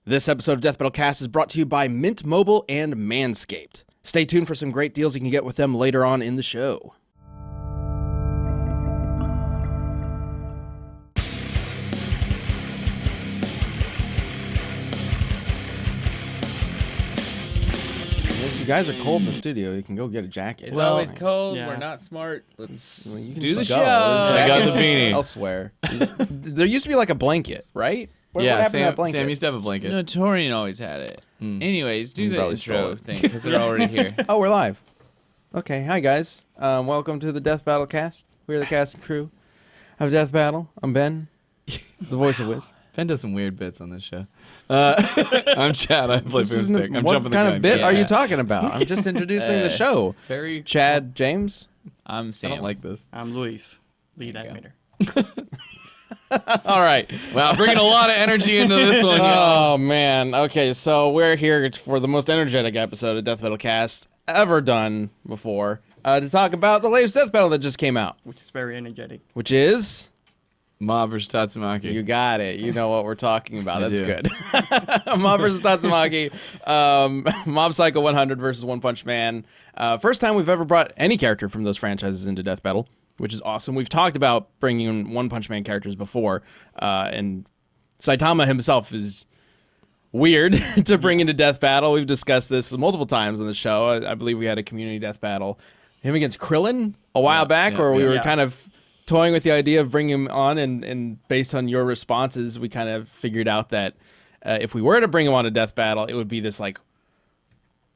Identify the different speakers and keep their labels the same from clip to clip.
Speaker 1: This episode of Death Battle Cast is brought to you by Mint Mobile and Manscaped. Stay tuned for some great deals you can get with them later on in the show. If you guys are cold in the studio, you can go get a jacket.
Speaker 2: It's always cold.
Speaker 3: Yeah.
Speaker 2: We're not smart. Let's
Speaker 1: do
Speaker 2: the show. I
Speaker 4: got the beanie.
Speaker 1: Elsewhere. There used to be like a blanket, right? What
Speaker 4: Yeah,
Speaker 1: happened to that
Speaker 4: Sam
Speaker 1: blanket?
Speaker 4: used to have a blanket.
Speaker 2: No, Torian always had it. Anyways, do
Speaker 1: You
Speaker 2: the
Speaker 1: probably stole
Speaker 2: intro
Speaker 1: it.
Speaker 2: thing because they're already here.
Speaker 1: Oh, we're live. Okay, hi guys. Welcome to the Death Battle Cast. We're the cast and crew of Death Battle. I'm Ben, the voice of Wiz.
Speaker 4: Ben does some weird bits on this show. I'm Chad. I play Boomstick. I'm
Speaker 1: what
Speaker 4: jumping the
Speaker 1: kind
Speaker 4: gun.
Speaker 1: of bit
Speaker 2: Yeah.
Speaker 1: are you talking about? I'm just introducing the show.
Speaker 4: Very.
Speaker 1: Chad James.
Speaker 2: I'm
Speaker 4: I
Speaker 2: Sam.
Speaker 4: don't like this.
Speaker 3: I'm Luis, lead
Speaker 2: There you
Speaker 3: animator.
Speaker 1: All right.
Speaker 4: Wow, bringing a lot of energy into this one. y'all.
Speaker 1: Oh man. Okay, so we're here for the most energetic episode of Death Battle Cast ever done before to talk about the latest Death Battle that just came out,
Speaker 3: Which is very energetic.
Speaker 1: which is.
Speaker 4: Mob versus Tatsumaki.
Speaker 1: You got it. You know what we're talking about.
Speaker 4: I
Speaker 1: That's
Speaker 4: do.
Speaker 1: good. Mob versus Tatsumaki. Mob Psycho 100 versus One Punch Man. First time we've ever brought any character from those franchises into Death Battle, which is awesome. We've talked about bringing in One Punch Man characters before, and Saitama himself is weird to bring into Death Battle. We've discussed this multiple times on the show. I believe we had a community Death Battle. Him against Krillin a while back,
Speaker 4: yeah,
Speaker 1: or we
Speaker 4: yeah.
Speaker 1: were kind of toying with the idea of bringing him on, and based on your responses, we kind of figured out that if we were to bring him on a Death Battle, it would be this like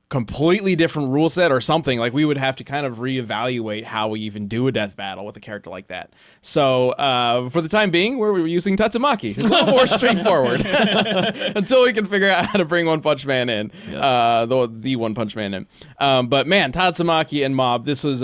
Speaker 1: completely different rule set or something. Like we would have to kind of reevaluate how we even do a Death Battle with a character like that. So for the time being, we're using Tatsumaki. It's a little more straightforward until we can figure out how to bring One Punch Man in, the One Punch Man in. But man, Tatsumaki and Mob, this was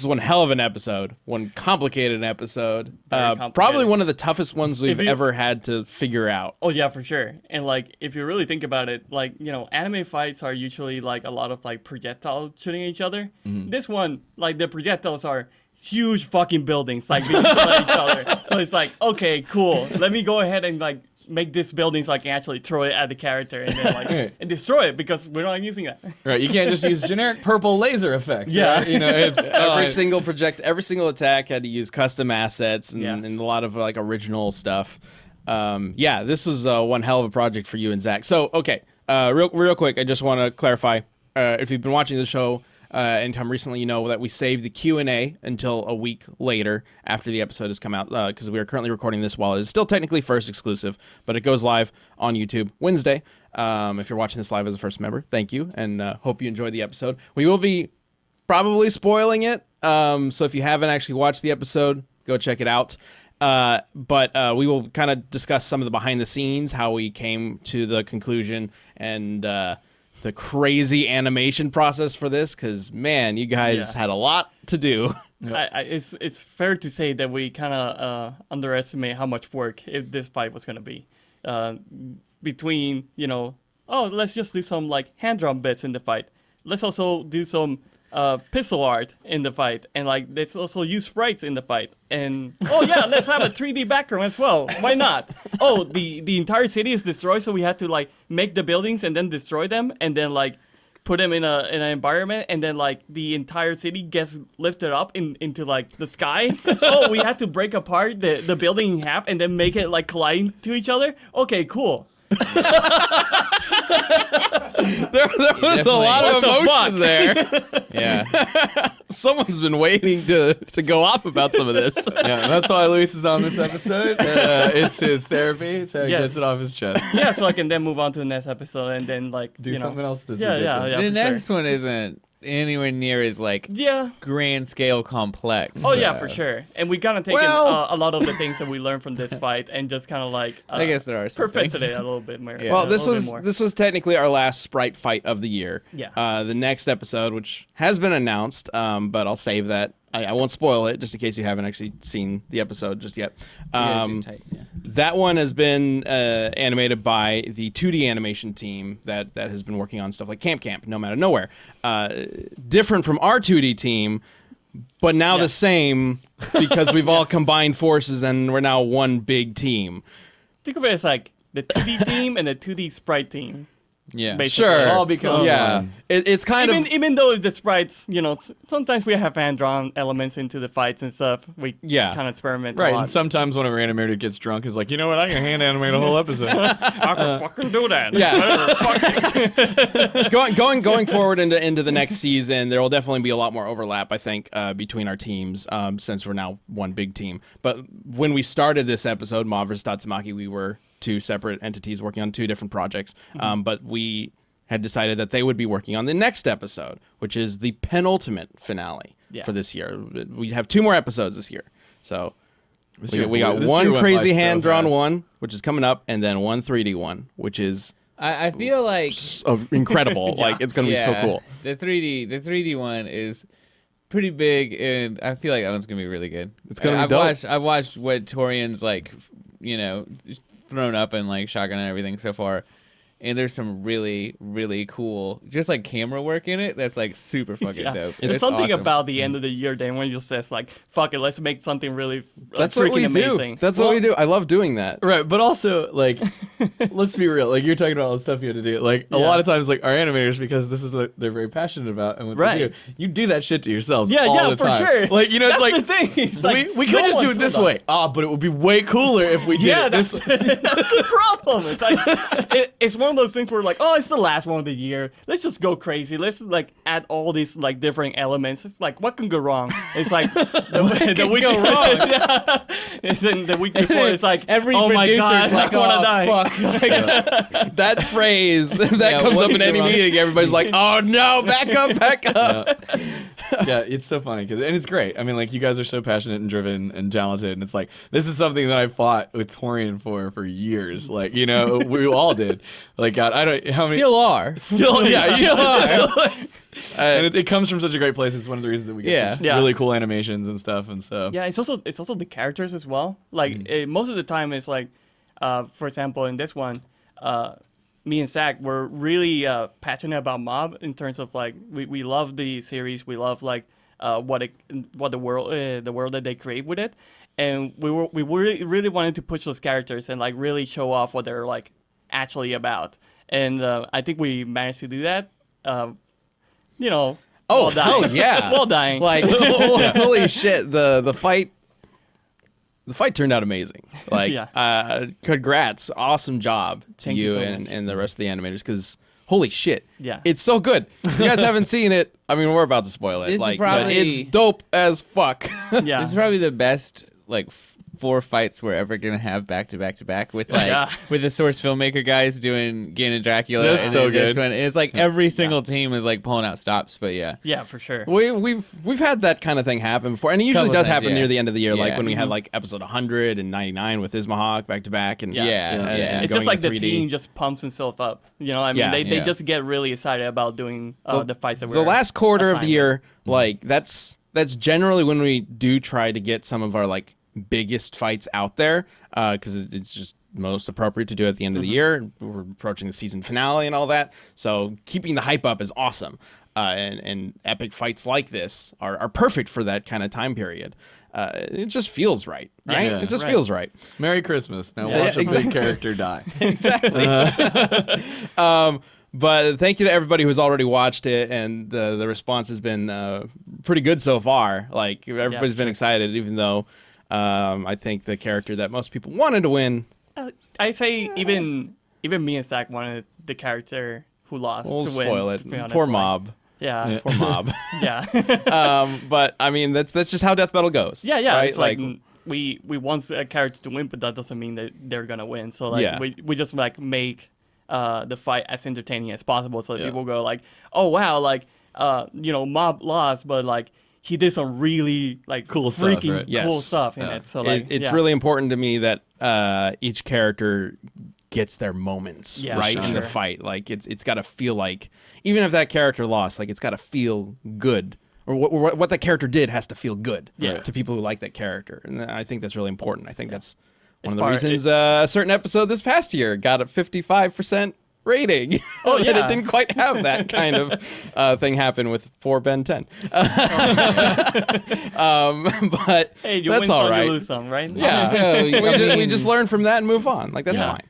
Speaker 1: one hell of an episode, one complicated episode.
Speaker 3: Very complicated.
Speaker 1: Probably one of the toughest ones we've
Speaker 3: If you-
Speaker 1: ever had to figure out.
Speaker 3: Oh yeah, for sure. And like, if you really think about it, like, you know, anime fights are usually like a lot of like projectile shooting at each other. This one, like the projectiles are huge fucking buildings, like being shot at each other. So it's like, okay, cool. Let me go ahead and like make this building so I can actually throw it at the character and then like and destroy it because we're not using that.
Speaker 4: Right, you can't just use generic purple laser effect.
Speaker 3: Yeah.
Speaker 4: right? You know, it's
Speaker 1: Every single attack had to use custom assets and,
Speaker 3: Yes.
Speaker 1: and a lot of like original stuff. Yeah, this was one hell of a project for you and Zach. So, okay, real quick, I just want to clarify. If you've been watching the show anytime recently, you know that we saved the Q&A until a week later after the episode has come out because we are currently recording this while it is still technically first exclusive, but it goes live on YouTube Wednesday. If you're watching this live as a first member, thank you, and hope you enjoyed the episode. We will be probably spoiling it, so if you haven't actually watched the episode, go check it out. But we will kind of discuss some of the behind the scenes, how we came to the conclusion, and the crazy animation process for this, because man, you guys had a lot to do.
Speaker 3: It's fair to say that we kind of underestimate how much work this fight was going to be. Between, you know, let's just do some like hand drum bits in the fight. Let's also do some pixel art in the fight, and like let's also use sprites in the fight. And let's have a 3D background as well. Why not? The entire city is destroyed, so we had to like make the buildings and then destroy them, and then like put them in an environment, and then like the entire city gets lifted up into like the sky. We had to break apart the building in half and then make it like collide to each other. Okay, cool.
Speaker 1: There was a lot of emotion there.
Speaker 2: Yeah.
Speaker 1: Someone's been waiting to go off about some of this.
Speaker 4: yeah, that's why Luis is on this episode. It's his therapy. It's how he
Speaker 3: Yes.
Speaker 4: gets it off his chest.
Speaker 3: Yeah, so I can then move on to the next episode and then like
Speaker 4: Do
Speaker 3: you know,
Speaker 4: something else that's
Speaker 3: Yeah,
Speaker 4: ridiculous.
Speaker 3: yeah.
Speaker 2: The
Speaker 3: for
Speaker 2: next one isn't anywhere near as like
Speaker 3: Yeah.
Speaker 2: grand scale complex.
Speaker 3: Oh yeah, for sure. And we kind of taken
Speaker 1: Well-
Speaker 3: a lot of the things that we learned from this fight and just kind of like
Speaker 2: I guess there are some
Speaker 3: perfected
Speaker 2: things.
Speaker 3: it a little bit more.
Speaker 2: Yeah.
Speaker 1: Well,
Speaker 3: a
Speaker 1: this
Speaker 3: little bit more.
Speaker 1: was technically our last sprite fight of the year.
Speaker 3: Yeah.
Speaker 1: The next episode, which has been announced, but I'll save that. I won't spoil it, just in case you haven't actually seen the episode just yet.
Speaker 2: Yeah, do tight, yeah.
Speaker 1: That one has been animated by the 2D animation team that has been working on stuff like Camp, No Matter Nowhere. Different from our 2D team, but now the same because we've all combined forces and we're now one big team.
Speaker 3: Think of it as like the 2D team and the 2D sprite team.
Speaker 2: Yeah.
Speaker 3: Basically.
Speaker 1: Sure.
Speaker 4: All become
Speaker 1: yeah.
Speaker 4: one.
Speaker 1: It's kind of
Speaker 3: Even though the sprites, sometimes we have hand-drawn elements into the fights and stuff. We kind of experiment a
Speaker 4: Right,
Speaker 3: lot.
Speaker 4: and sometimes when an animator gets drunk, is like, you know what? I can hand animate a whole episode.
Speaker 3: I can fucking do that.
Speaker 1: Yeah. going forward into the next season, there will definitely be a lot more overlap, I think, between our teams, since we're now one big team. But when we started this episode, Mav vs. Tatsumaki, we were two separate entities working on two different projects. But we had decided that they would be working on the next episode, which is the penultimate finale for this year. We have 2 more episodes this year. So we got one crazy hand-drawn one, which is coming up, and then one 3D one, which is
Speaker 2: I feel like
Speaker 1: incredible. Like, it's going to be so cool.
Speaker 2: The 3D one is pretty big, and I feel like that one's going to be really good.
Speaker 1: It's going to be dope.
Speaker 2: I've watched what Torian's, like, thrown up and, like, shotgun and everything so far. And there's some really, really cool, just like camera work in it that's like super fucking dope.
Speaker 3: It's something
Speaker 2: awesome.
Speaker 3: about the end of the year day when you just says like, fuck it, let's make something really
Speaker 1: That's
Speaker 3: freaking
Speaker 1: what we
Speaker 3: amazing.
Speaker 1: do. That's what we do. I love doing that.
Speaker 4: Right, but also, like, let's be real. Like, you're talking about all the stuff you had to do. Like, a lot of times, like, our animators, because this is what they're very passionate about and what they do, you do that shit to yourselves all the
Speaker 3: for
Speaker 4: time.
Speaker 3: sure.
Speaker 4: Like, it's
Speaker 3: That's
Speaker 4: like,
Speaker 3: the thing. It's like,
Speaker 4: we
Speaker 3: no
Speaker 4: could just do
Speaker 3: one
Speaker 4: it this
Speaker 3: told
Speaker 4: way.
Speaker 3: us.
Speaker 4: But it would be way cooler if we did it this way.
Speaker 3: That's the problem. It's like it's one of those things where like, oh, it's the last one of the year. Let's just go crazy. Let's like add all these like different elements. It's like, what can go wrong? It's like the week go wrong. And then the week before, it's like
Speaker 2: every
Speaker 3: oh my
Speaker 2: producer's
Speaker 3: god,
Speaker 2: like,
Speaker 3: I wanna die.
Speaker 2: fuck.
Speaker 1: That phrase that comes
Speaker 2: what
Speaker 1: up in
Speaker 2: could
Speaker 1: any
Speaker 2: go wrong?
Speaker 1: meeting, everybody's like, "Oh no, back up!"
Speaker 4: Yeah, it's so funny and it's great. I mean, like, you guys are so passionate and driven and talented, and it's like, this is something that I fought with Torian for years. Like, we all did. Like, God, I don't how many
Speaker 2: Still are.
Speaker 4: still yeah, you
Speaker 2: Still are.
Speaker 4: and it comes from such a great place. It's one of the reasons that we get such
Speaker 3: Yeah.
Speaker 4: really cool animations and stuff. And so
Speaker 3: Yeah, it's also the characters as well. Like most of the time, it's like, for example, in this one, me and Zach were really passionate about Mob in terms of like we love the series, we love like what the world that they create with it, and we really wanted to push those characters and like really show off what they're like actually about, and I think we managed to do that.
Speaker 1: Oh,
Speaker 3: While dying.
Speaker 1: hell yeah.
Speaker 3: While dying.
Speaker 1: Like, holy shit, the fight. The fight turned out amazing. Like, congrats, awesome job to
Speaker 3: Thank you
Speaker 1: you
Speaker 3: so
Speaker 1: and,
Speaker 3: much.
Speaker 1: and the rest of the animators. Because holy shit,
Speaker 3: Yeah.
Speaker 1: it's so good. If you guys haven't seen it, I mean, we're about to spoil it.
Speaker 2: This is
Speaker 1: Like,
Speaker 2: probably-
Speaker 1: but it's dope as fuck.
Speaker 3: Yeah.
Speaker 2: This is probably the best like 4 fights we're ever gonna have back to back to back with like with the source filmmaker guys doing Gain and Dracula.
Speaker 4: That's
Speaker 2: and
Speaker 4: so
Speaker 2: then this
Speaker 4: good.
Speaker 2: one. And it's like every single team is like pulling out stops, but yeah.
Speaker 3: Yeah, for sure.
Speaker 1: We've had that kind of thing happen before, and it usually
Speaker 2: Couple
Speaker 1: does
Speaker 2: times,
Speaker 1: happen
Speaker 2: yeah.
Speaker 1: near the end of the year, like
Speaker 2: Yeah.
Speaker 1: when we had like episode 100 and 99 with Ismahawk back to back, and
Speaker 2: Yeah.
Speaker 3: It's
Speaker 1: going
Speaker 3: just like
Speaker 1: in
Speaker 3: the
Speaker 1: 3D.
Speaker 3: team just pumps himself up. I mean, they
Speaker 2: Yeah.
Speaker 3: just get really excited about doing the fights that we're
Speaker 1: The last quarter of the
Speaker 3: assigning.
Speaker 1: year, like that's generally when we do try to get some of our like biggest fights out there, because it's just most appropriate to do at the end of the year. We're approaching the season finale and all that, so keeping the hype up is awesome. And epic fights like this are perfect for that kind of time period. It just feels right?
Speaker 4: Yeah.
Speaker 1: It just
Speaker 3: Right.
Speaker 1: feels right.
Speaker 4: Merry Christmas. Now
Speaker 3: Yeah.
Speaker 4: watch a
Speaker 1: Exactly.
Speaker 4: big character die.
Speaker 1: Exactly. But thank you to everybody who's already watched it, and the response has been pretty good so far. Like, everybody's been excited, even though I think the character that most people wanted to win.
Speaker 3: I say even me and Zach wanted the character who lost
Speaker 1: We'll
Speaker 3: to
Speaker 1: spoil
Speaker 3: win.
Speaker 1: it.
Speaker 3: To be honest.
Speaker 1: Poor
Speaker 3: Like,
Speaker 1: Mob.
Speaker 3: Yeah.
Speaker 1: Poor Mob.
Speaker 3: Yeah.
Speaker 1: But I mean, that's just how Death Battle goes.
Speaker 3: Yeah. Yeah.
Speaker 1: right?
Speaker 3: It's like we want a character to win, but that doesn't mean that they're gonna win. So like
Speaker 1: Yeah.
Speaker 3: we just like make the fight as entertaining as possible, so that
Speaker 4: Yeah.
Speaker 3: people go like, oh wow, like Mob lost, but like he did some really like
Speaker 4: Cool stuff,
Speaker 3: freaking
Speaker 4: right?
Speaker 1: Yes.
Speaker 3: cool stuff in
Speaker 4: Yeah.
Speaker 3: it. So like
Speaker 1: it's really important to me that each character gets their moments
Speaker 3: Yeah,
Speaker 1: right in the
Speaker 3: sure.
Speaker 1: fight. Like it's got to feel like, even if that character lost, like it's got to feel good, or what that character did has to feel good to people who like that character. And I think that's really important. I think that's one of the reasons a certain episode this past year got a 55% rating.
Speaker 3: Oh,
Speaker 1: And
Speaker 3: yeah.
Speaker 1: it didn't quite have that kind of thing happen with 4 Ben 10. But
Speaker 3: Hey, you
Speaker 1: that's
Speaker 3: win
Speaker 1: all
Speaker 3: some,
Speaker 1: right.
Speaker 3: you lose some, right?
Speaker 1: Yeah,
Speaker 2: So,
Speaker 1: we just learn from that and move on. Like, that's
Speaker 3: Yeah.
Speaker 1: fine.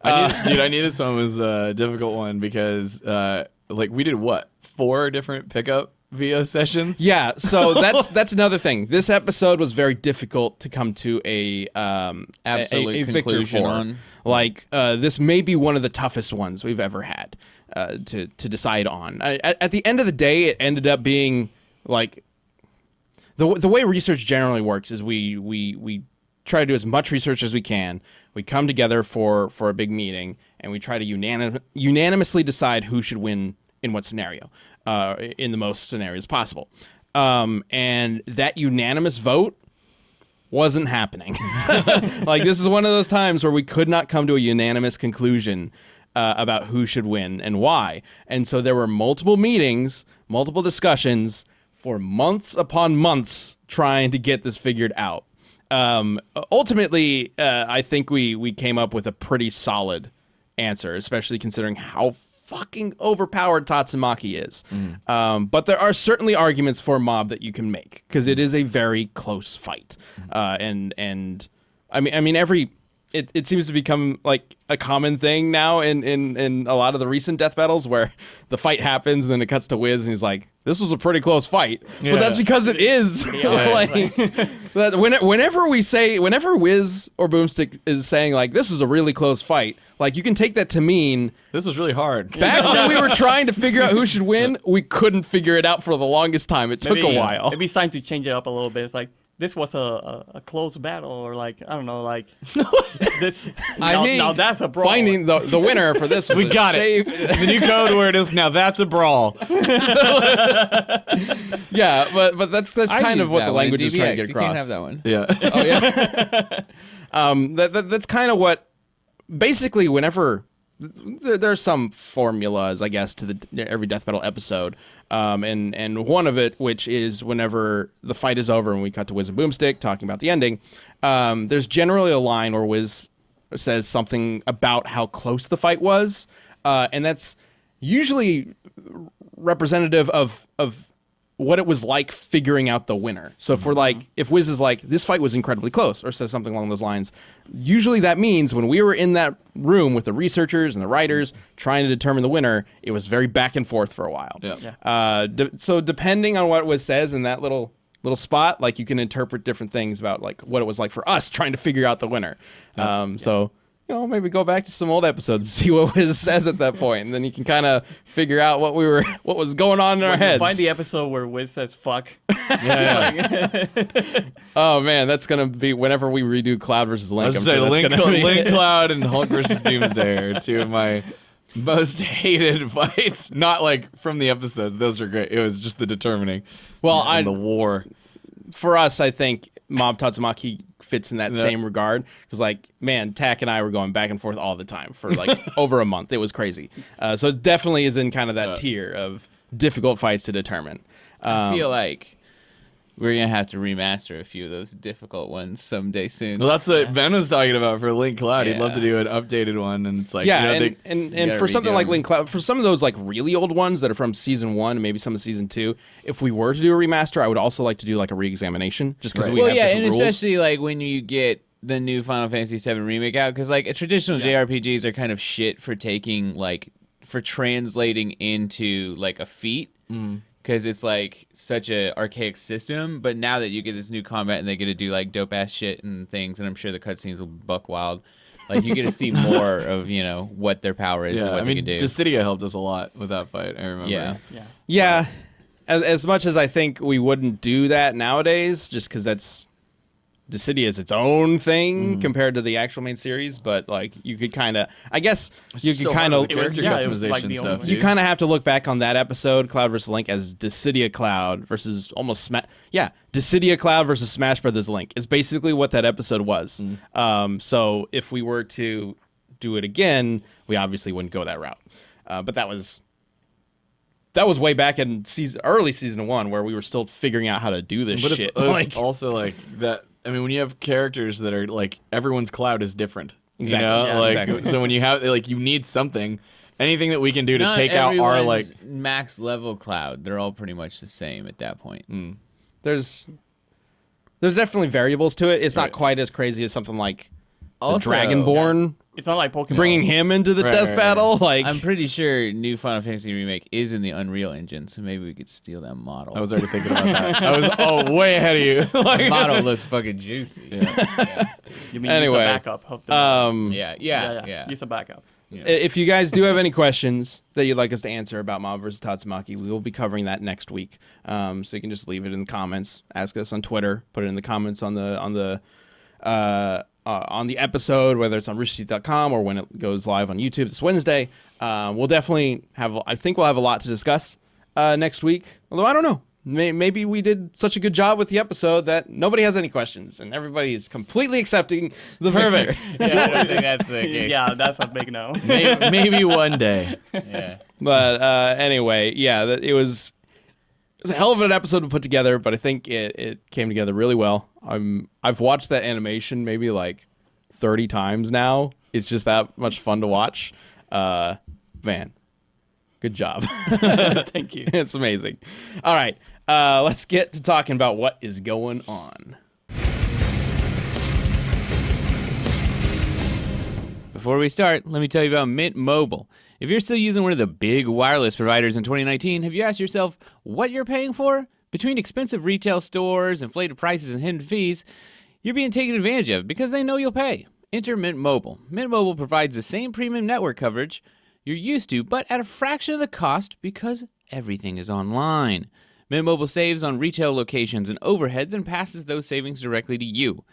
Speaker 4: I knew this one was a difficult one because like we did 4 different pickup VO sessions.
Speaker 1: Yeah, so that's another thing. This episode was very difficult to come to a
Speaker 2: Absolute
Speaker 1: a victor
Speaker 2: conclusion
Speaker 1: for.
Speaker 2: on.
Speaker 1: Like this may be one of the toughest ones we've ever had to decide on. At the end of the day, it ended up being like the way research generally works is we try to do as much research as we can. We come together for a big meeting and we try to unanimously decide who should win in what scenario, in the most scenarios possible. And that unanimous vote wasn't happening. Like, this is one of those times where we could not come to a unanimous conclusion about who should win and why. And so there were multiple meetings, multiple discussions for months upon months trying to get this figured out. Ultimately, I think we came up with a pretty solid answer, especially considering how fucking overpowered Tatsumaki is. But there are certainly arguments for Mob that you can make because it is a very close fight. And I mean it seems to become like a common thing now in a lot of the recent death battles where the fight happens and then it cuts to Wiz and he's like, this was a pretty close fight.
Speaker 4: Yeah.
Speaker 1: But that's because it is. Whenever Wiz or Boomstick is saying like, this was a really close fight, like you can take that to mean
Speaker 4: This was really hard.
Speaker 1: back when we were trying to figure out who should win, we couldn't figure it out for the longest time. It took a while.
Speaker 3: Maybe it's time to change it up a little bit. It's like, this was a close battle, or like, I don't know, like this. Now that's a brawl.
Speaker 1: Finding the winner for this was
Speaker 4: We got it. The new code word is now that's a brawl.
Speaker 1: Yeah, but that's kind of what the language is trying to get
Speaker 2: You can't
Speaker 1: across.
Speaker 2: have that one.
Speaker 4: Yeah.
Speaker 1: Oh yeah. That's kind of what. Basically, whenever there's some formulas, I guess, to every death battle episode, and one of it, which is whenever the fight is over and we cut to Wiz and Boomstick talking about the ending, there's generally a line where Wiz says something about how close the fight was, and that's usually representative of what it was like figuring out the winner. So if we're like, if Wiz is like, this fight was incredibly close, or says something along those lines, usually that means when we were in that room with the researchers and the writers trying to determine the winner, it was very back and forth for a while.
Speaker 4: Yeah.
Speaker 1: So depending on what Wiz says in that little spot, like you can interpret different things about like what it was like for us trying to figure out the winner. So, you know, maybe go back to some old episodes and see what Wiz says at that point, and then you can kind of figure out what was going on in our heads.
Speaker 3: Find the episode where Wiz says "fuck."
Speaker 1: Oh man, that's gonna be whenever we redo Cloud versus Link.
Speaker 4: I was gonna say
Speaker 1: that's gonna be-
Speaker 4: Link Cloud and Hulk versus Doomsday are 2 of my most hated fights. Not like from the episodes; those are great. It was just the determining. The war.
Speaker 1: For us, I think Mob Tatsumaki fits in that same regard because, like, man, Tak and I were going back and forth all the time for like over a month. It was crazy. So it definitely is in kind of that tier of difficult fights to determine.
Speaker 2: I feel like we're gonna have to remaster a few of those difficult ones someday soon.
Speaker 4: Well, that's what Ben was talking about for Link Cloud. He'd love to
Speaker 2: Yeah.
Speaker 4: do an updated one, and it's like,
Speaker 1: Yeah,
Speaker 4: you know,
Speaker 1: and
Speaker 2: gotta
Speaker 1: for something
Speaker 2: redo
Speaker 1: like
Speaker 2: them.
Speaker 1: Link Cloud, for some of those like really old ones that are from season 1 and maybe some of season 2, if we were to do a remaster, I would also like to do like a re-examination just because we
Speaker 2: Well,
Speaker 1: have
Speaker 2: yeah,
Speaker 1: different
Speaker 2: and
Speaker 1: rules.
Speaker 2: especially like when you get the new Final Fantasy VII remake out, because like traditional JRPGs are kind of shit for translating into like a feat. Because it's like such a archaic system, but now that you get this new combat and they get to do like dope ass shit and things, and I'm sure the cutscenes will buck wild. Like you get to see more of what their power is and what they can do.
Speaker 4: Dissidia helped us a lot with that fight. I remember.
Speaker 1: Yeah, as much as I think we wouldn't do that nowadays, just because Dissidia is its own thing compared to the actual main series, but like you could kind of, I guess you could kind of
Speaker 4: character
Speaker 3: it was like
Speaker 4: customization
Speaker 3: the
Speaker 4: stuff.
Speaker 3: only-
Speaker 1: you kind of have to look back on that episode, Cloud versus Link, as Dissidia Cloud versus Dissidia Cloud versus Smash Brothers Link is basically what that episode was. So if we were to do it again, we obviously wouldn't go that route. But that was way back in early season 1 where we were still figuring out how to do this
Speaker 4: But
Speaker 1: shit.
Speaker 4: it's also like that. I mean, when you have characters that are like everyone's cloud is different.
Speaker 1: Exactly.
Speaker 4: You know?
Speaker 1: Yeah,
Speaker 4: like
Speaker 1: exactly.
Speaker 4: so when you have like you need something, anything that we can do to
Speaker 2: Not
Speaker 4: take out our like
Speaker 2: everyone's max level Cloud. They're all pretty much the same at that point.
Speaker 1: There's definitely variables to it. It's not
Speaker 4: Right.
Speaker 1: quite as crazy as something like
Speaker 2: Also,
Speaker 1: Dragonborn,
Speaker 3: It's not like Pokemon.
Speaker 1: bringing him into the
Speaker 4: Right,
Speaker 1: death
Speaker 4: right,
Speaker 1: battle. Like,
Speaker 2: I'm pretty sure new Final Fantasy remake is in the Unreal Engine, so maybe we could steal that model.
Speaker 4: I was already thinking about that. I was way ahead of you.
Speaker 2: the
Speaker 4: Like,
Speaker 2: model looks fucking juicy.
Speaker 3: You mean
Speaker 1: Anyway,
Speaker 3: use a backup of the
Speaker 2: Yeah.
Speaker 3: Use a backup.
Speaker 1: if you guys do have any questions that you'd like us to answer about Mob vs. Tatsumaki, we will be covering that next week. So you can just leave it in the comments, ask us on Twitter, put it in the comments on the episode, whether it's on roosterteeth.com or when it goes live on YouTube this Wednesday. We'll definitely have, I think we'll have a lot to discuss next week. Although I don't know. Maybe we did such a good job with the episode that nobody has any questions and everybody is completely accepting the
Speaker 4: perfect.
Speaker 2: Yeah, I don't think that's the case.
Speaker 3: Yeah, that's a big no.
Speaker 4: maybe one day.
Speaker 2: Yeah.
Speaker 1: But anyway, yeah, it was a hell of an episode to put together, but I think it came together really well. I've watched that animation maybe like 30 times now. It's just that much fun to watch. Man, good job.
Speaker 3: Thank you.
Speaker 1: It's amazing. All right, let's get to talking about what is going on.
Speaker 2: Before we start, let me tell you about Mint Mobile. If you're still using one of the big wireless providers in 2019, have you asked yourself what you're paying for? Between expensive retail stores, inflated prices, and hidden fees, you're being taken advantage of because they know you'll pay. Enter Mint Mobile. Mint Mobile provides the same premium network coverage you're used to, but at a fraction of the cost because everything is online. Mint Mobile saves on retail locations and overhead, then passes those savings directly to you.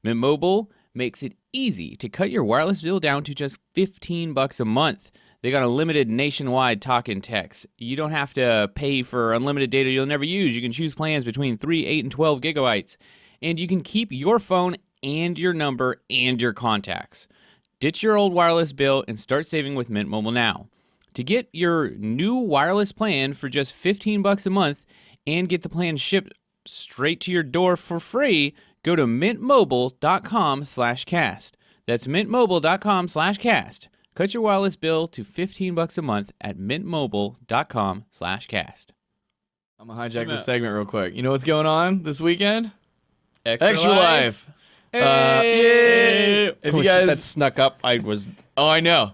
Speaker 2: Mint Mobile makes it easy to cut your wireless bill down to just $15 a month. They got unlimited nationwide talk and text. You don't have to pay for unlimited data you'll never use. You can choose plans between 3, 8, and 12 gigabytes. And you can keep your phone and your number and your contacts. Ditch your old wireless bill and start saving with Mint Mobile now. To get your new wireless plan for just $15 a month and get the plan shipped straight to your door for free, go to mintmobile.com/cast. That's mintmobile.com/cast. Cut your wireless bill to $15 a month at mintmobile.com/cast.
Speaker 4: I'm gonna hijack this segment real quick. You know what's going on this weekend?
Speaker 2: Extra
Speaker 4: Life. Yay! If you
Speaker 1: Shit
Speaker 4: guys,
Speaker 1: that snuck up, I
Speaker 4: know.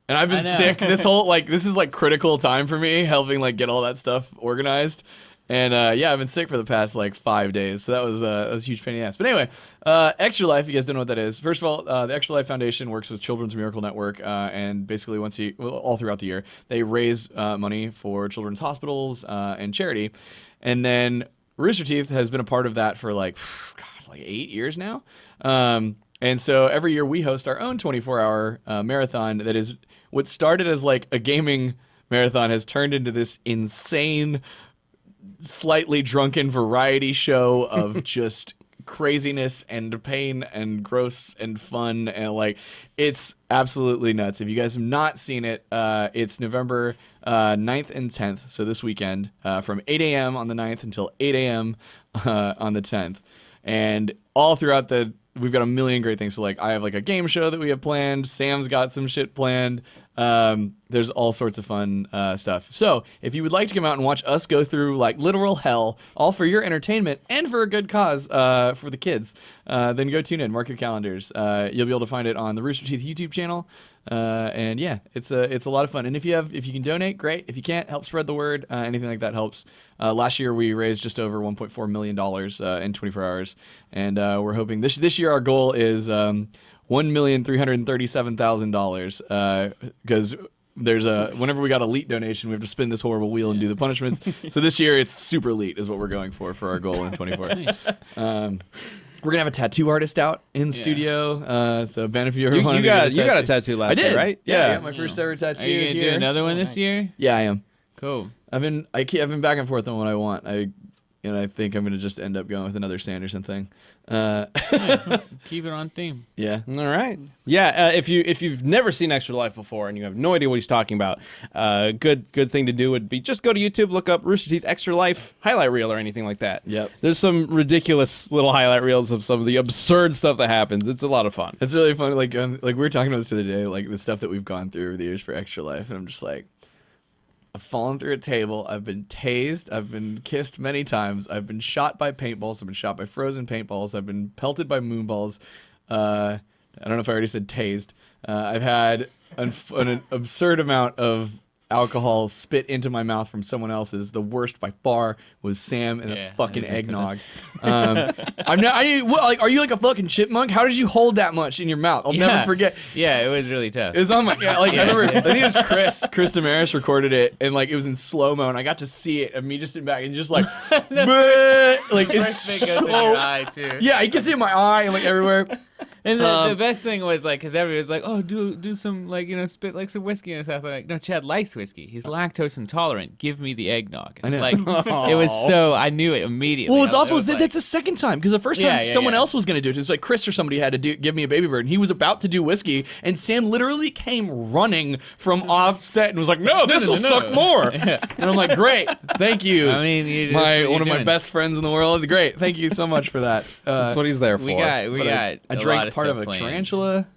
Speaker 4: And I've been sick. This is like critical time for me, helping like get all that stuff organized. And I've been sick for the past like 5 days, so that was a huge pain in the ass. But anyway, Extra Life, you guys don't know what that is. First of all, the Extra Life Foundation works with Children's Miracle Network, and basically all throughout the year, they raise money for children's hospitals and charity. And then Rooster Teeth has been a part of that for like 8 years now. And so every year we host our own 24-hour marathon that is what started as like a gaming marathon has turned into this insane, slightly drunken variety show of just craziness and pain and gross and fun, and like it's absolutely nuts. If you guys have not seen it, it's November 9th and 10th, so this weekend, from 8 a.m. on the 9th until 8 a.m. On the 10th. And all throughout we've got a million great things. So like I have like a game show that we have planned. Sam's got some shit planned. There's all sorts of fun stuff. So if you would like to come out and watch us go through like literal hell, all for your entertainment and for a good cause for the kids, then go tune in. Mark your calendars. You'll be able to find it on the Rooster Teeth YouTube channel. And yeah, it's a lot of fun. And if you can donate, great. If you can't, help spread the word. Anything like that helps. Last year we raised just over $1.4 million in 24 hours, and we're hoping this year our goal is $1,337,000 because there's whenever we got elite donation, we have to spin this horrible wheel and do the punishments. So this year it's super elite is what we're going for our goal in 24.
Speaker 2: Nice.
Speaker 4: We're gonna have a tattoo artist out in studio. So Ben, if you ever want
Speaker 1: you
Speaker 4: to
Speaker 1: got a tattoo
Speaker 4: I
Speaker 1: last
Speaker 4: did,
Speaker 1: year, right?
Speaker 4: Yeah, I got my first ever tattoo.
Speaker 2: Are you gonna do
Speaker 4: here.
Speaker 2: another one this year?
Speaker 4: Yeah, I am.
Speaker 2: Cool.
Speaker 4: I've been back and forth on what I want. I think I'm gonna just end up going with another Sanderson thing.
Speaker 2: Keep it on theme.
Speaker 4: Yeah.
Speaker 1: All right. Yeah. If you've never seen Extra Life before and you have no idea what he's talking about, good thing to do would be just go to YouTube, look up Rooster Teeth Extra Life highlight reel or anything like that.
Speaker 4: Yep.
Speaker 1: There's some ridiculous little highlight reels of some of the absurd stuff that happens. It's a lot of fun.
Speaker 4: It's really fun. Like we were talking about this the other day, like the stuff that we've gone through over the years for Extra Life, and I'm just like, I've fallen through a table. I've been tased. I've been kissed many times. I've been shot by paintballs. I've been shot by frozen paintballs. I've been pelted by moonballs. There's I don't know if I already said tased. I've had an absurd amount of alcohol spit into my mouth from someone else's. The worst by far was Sam and the fucking eggnog. I'm not. Are you like a fucking chipmunk? How did you hold that much in your mouth? I'll never forget.
Speaker 2: Yeah, it was really tough.
Speaker 4: It was on my I remember. I think it was Chris Damaris recorded it, and like it was in slow mo, and I got to see it of me just sitting back and just like, bleh, like it's
Speaker 2: Goes in your
Speaker 4: so.
Speaker 2: eye, too.
Speaker 4: Yeah, you can see it in my eye and like everywhere.
Speaker 2: And the best thing was like, because everybody was like, "Oh, do some like spit like some whiskey and stuff." Like, no, Chad likes whiskey. He's lactose intolerant. Give me the eggnog.
Speaker 4: I know.
Speaker 2: Like, it was so I knew it immediately.
Speaker 4: Well, what's
Speaker 2: I
Speaker 4: awful is
Speaker 2: like,
Speaker 4: that's the second time because the first time someone else was gonna do it. It was like Chris or somebody had to give me a baby bird, and he was about to do whiskey, and Sam literally came running from offset and was like, "No, this will suck more." And I'm like, "Great, thank you."
Speaker 2: I mean, you just,
Speaker 4: one of my best friends in the world. Great, thank you so much for that.
Speaker 1: That's what he's there for.
Speaker 2: We got.
Speaker 4: I
Speaker 2: a lot
Speaker 4: drank
Speaker 2: of
Speaker 4: part of a
Speaker 2: stuff planned.
Speaker 4: tarantula.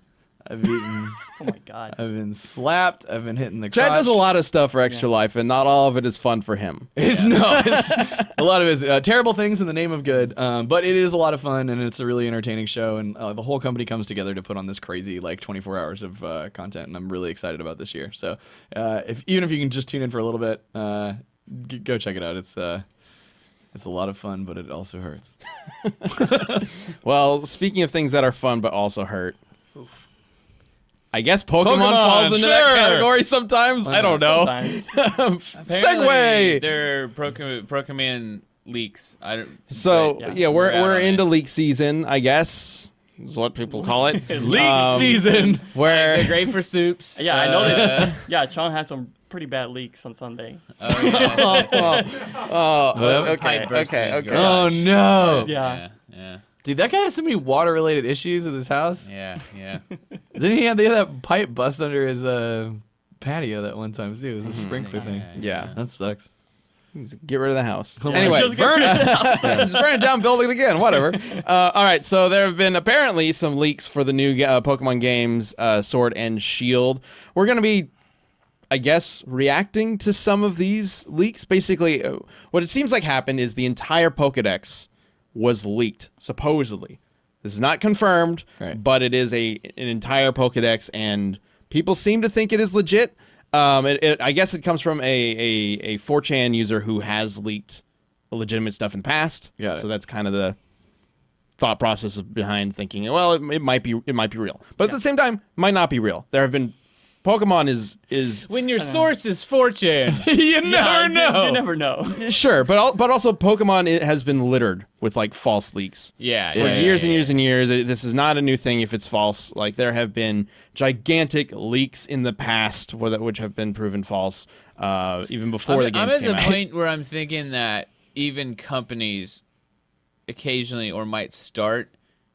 Speaker 4: I've eaten.
Speaker 3: Oh my god.
Speaker 4: I've been slapped. I've been hitting the.
Speaker 1: Chad
Speaker 4: crotch.
Speaker 1: does a lot of stuff for Extra Life, and not all of it is fun for him.
Speaker 4: It's a lot of it is terrible things in the name of good, but it is a lot of fun and it's a really entertaining show. And the whole company comes together to put on this crazy like 24 hours of content, and I'm really excited about this year. So even if you can just tune in for a little bit, go check it out. It's a lot of fun, but it also hurts.
Speaker 1: Well, speaking of things that are fun but also hurt, I guess Pokemon falls into that category sometimes. I don't know. Segue.
Speaker 2: They're Pokemon leaks.
Speaker 1: So
Speaker 2: but,
Speaker 1: yeah,
Speaker 2: we're out
Speaker 1: we're
Speaker 2: on
Speaker 1: into
Speaker 2: it.
Speaker 1: leak season, I guess is what people call it.
Speaker 4: League season.
Speaker 1: Where
Speaker 2: They're great for soups.
Speaker 3: Yeah, I noticed. Yeah, Sean had some pretty bad leaks on Sunday.
Speaker 2: Oh, yeah.
Speaker 1: okay.
Speaker 4: Oh no.
Speaker 3: Yeah.
Speaker 2: Yeah.
Speaker 4: Dude, that guy has so many water-related issues in his house.
Speaker 2: Yeah.
Speaker 4: Didn't he have that pipe bust under his patio that one time too? It was a sprinkler thing.
Speaker 1: Yeah.
Speaker 4: That sucks.
Speaker 1: Get rid of the house.
Speaker 3: Yeah,
Speaker 1: Anyway,
Speaker 3: just
Speaker 1: burn it. Just burn it down, build it again. Whatever. All right. So there have been apparently some leaks for the new Pokemon games, Sword and Shield. We're gonna be, I guess, reacting to some of these leaks. Basically, what it seems like happened is the entire Pokedex was leaked, supposedly. This is not confirmed,
Speaker 4: right,
Speaker 1: but it is an entire Pokedex, and people seem to think it is legit. I guess it comes from a 4chan user who has leaked legitimate stuff in the past.
Speaker 4: Got it.
Speaker 1: So that's kind of the thought process behind thinking, well, it might be real, but at the same time, might not be real. There have been Pokemon is
Speaker 2: When your source is 4chan.
Speaker 1: you never know.
Speaker 3: You never know.
Speaker 1: Sure, but also Pokemon it has been littered with like false leaks.
Speaker 2: Yeah.
Speaker 1: For years and years and years. This is not a new thing if it's false. Like there have been gigantic leaks in the past which have been proven false even before the games
Speaker 2: I'm
Speaker 1: came
Speaker 2: at the
Speaker 1: out.
Speaker 2: point where I'm thinking that even companies occasionally or might start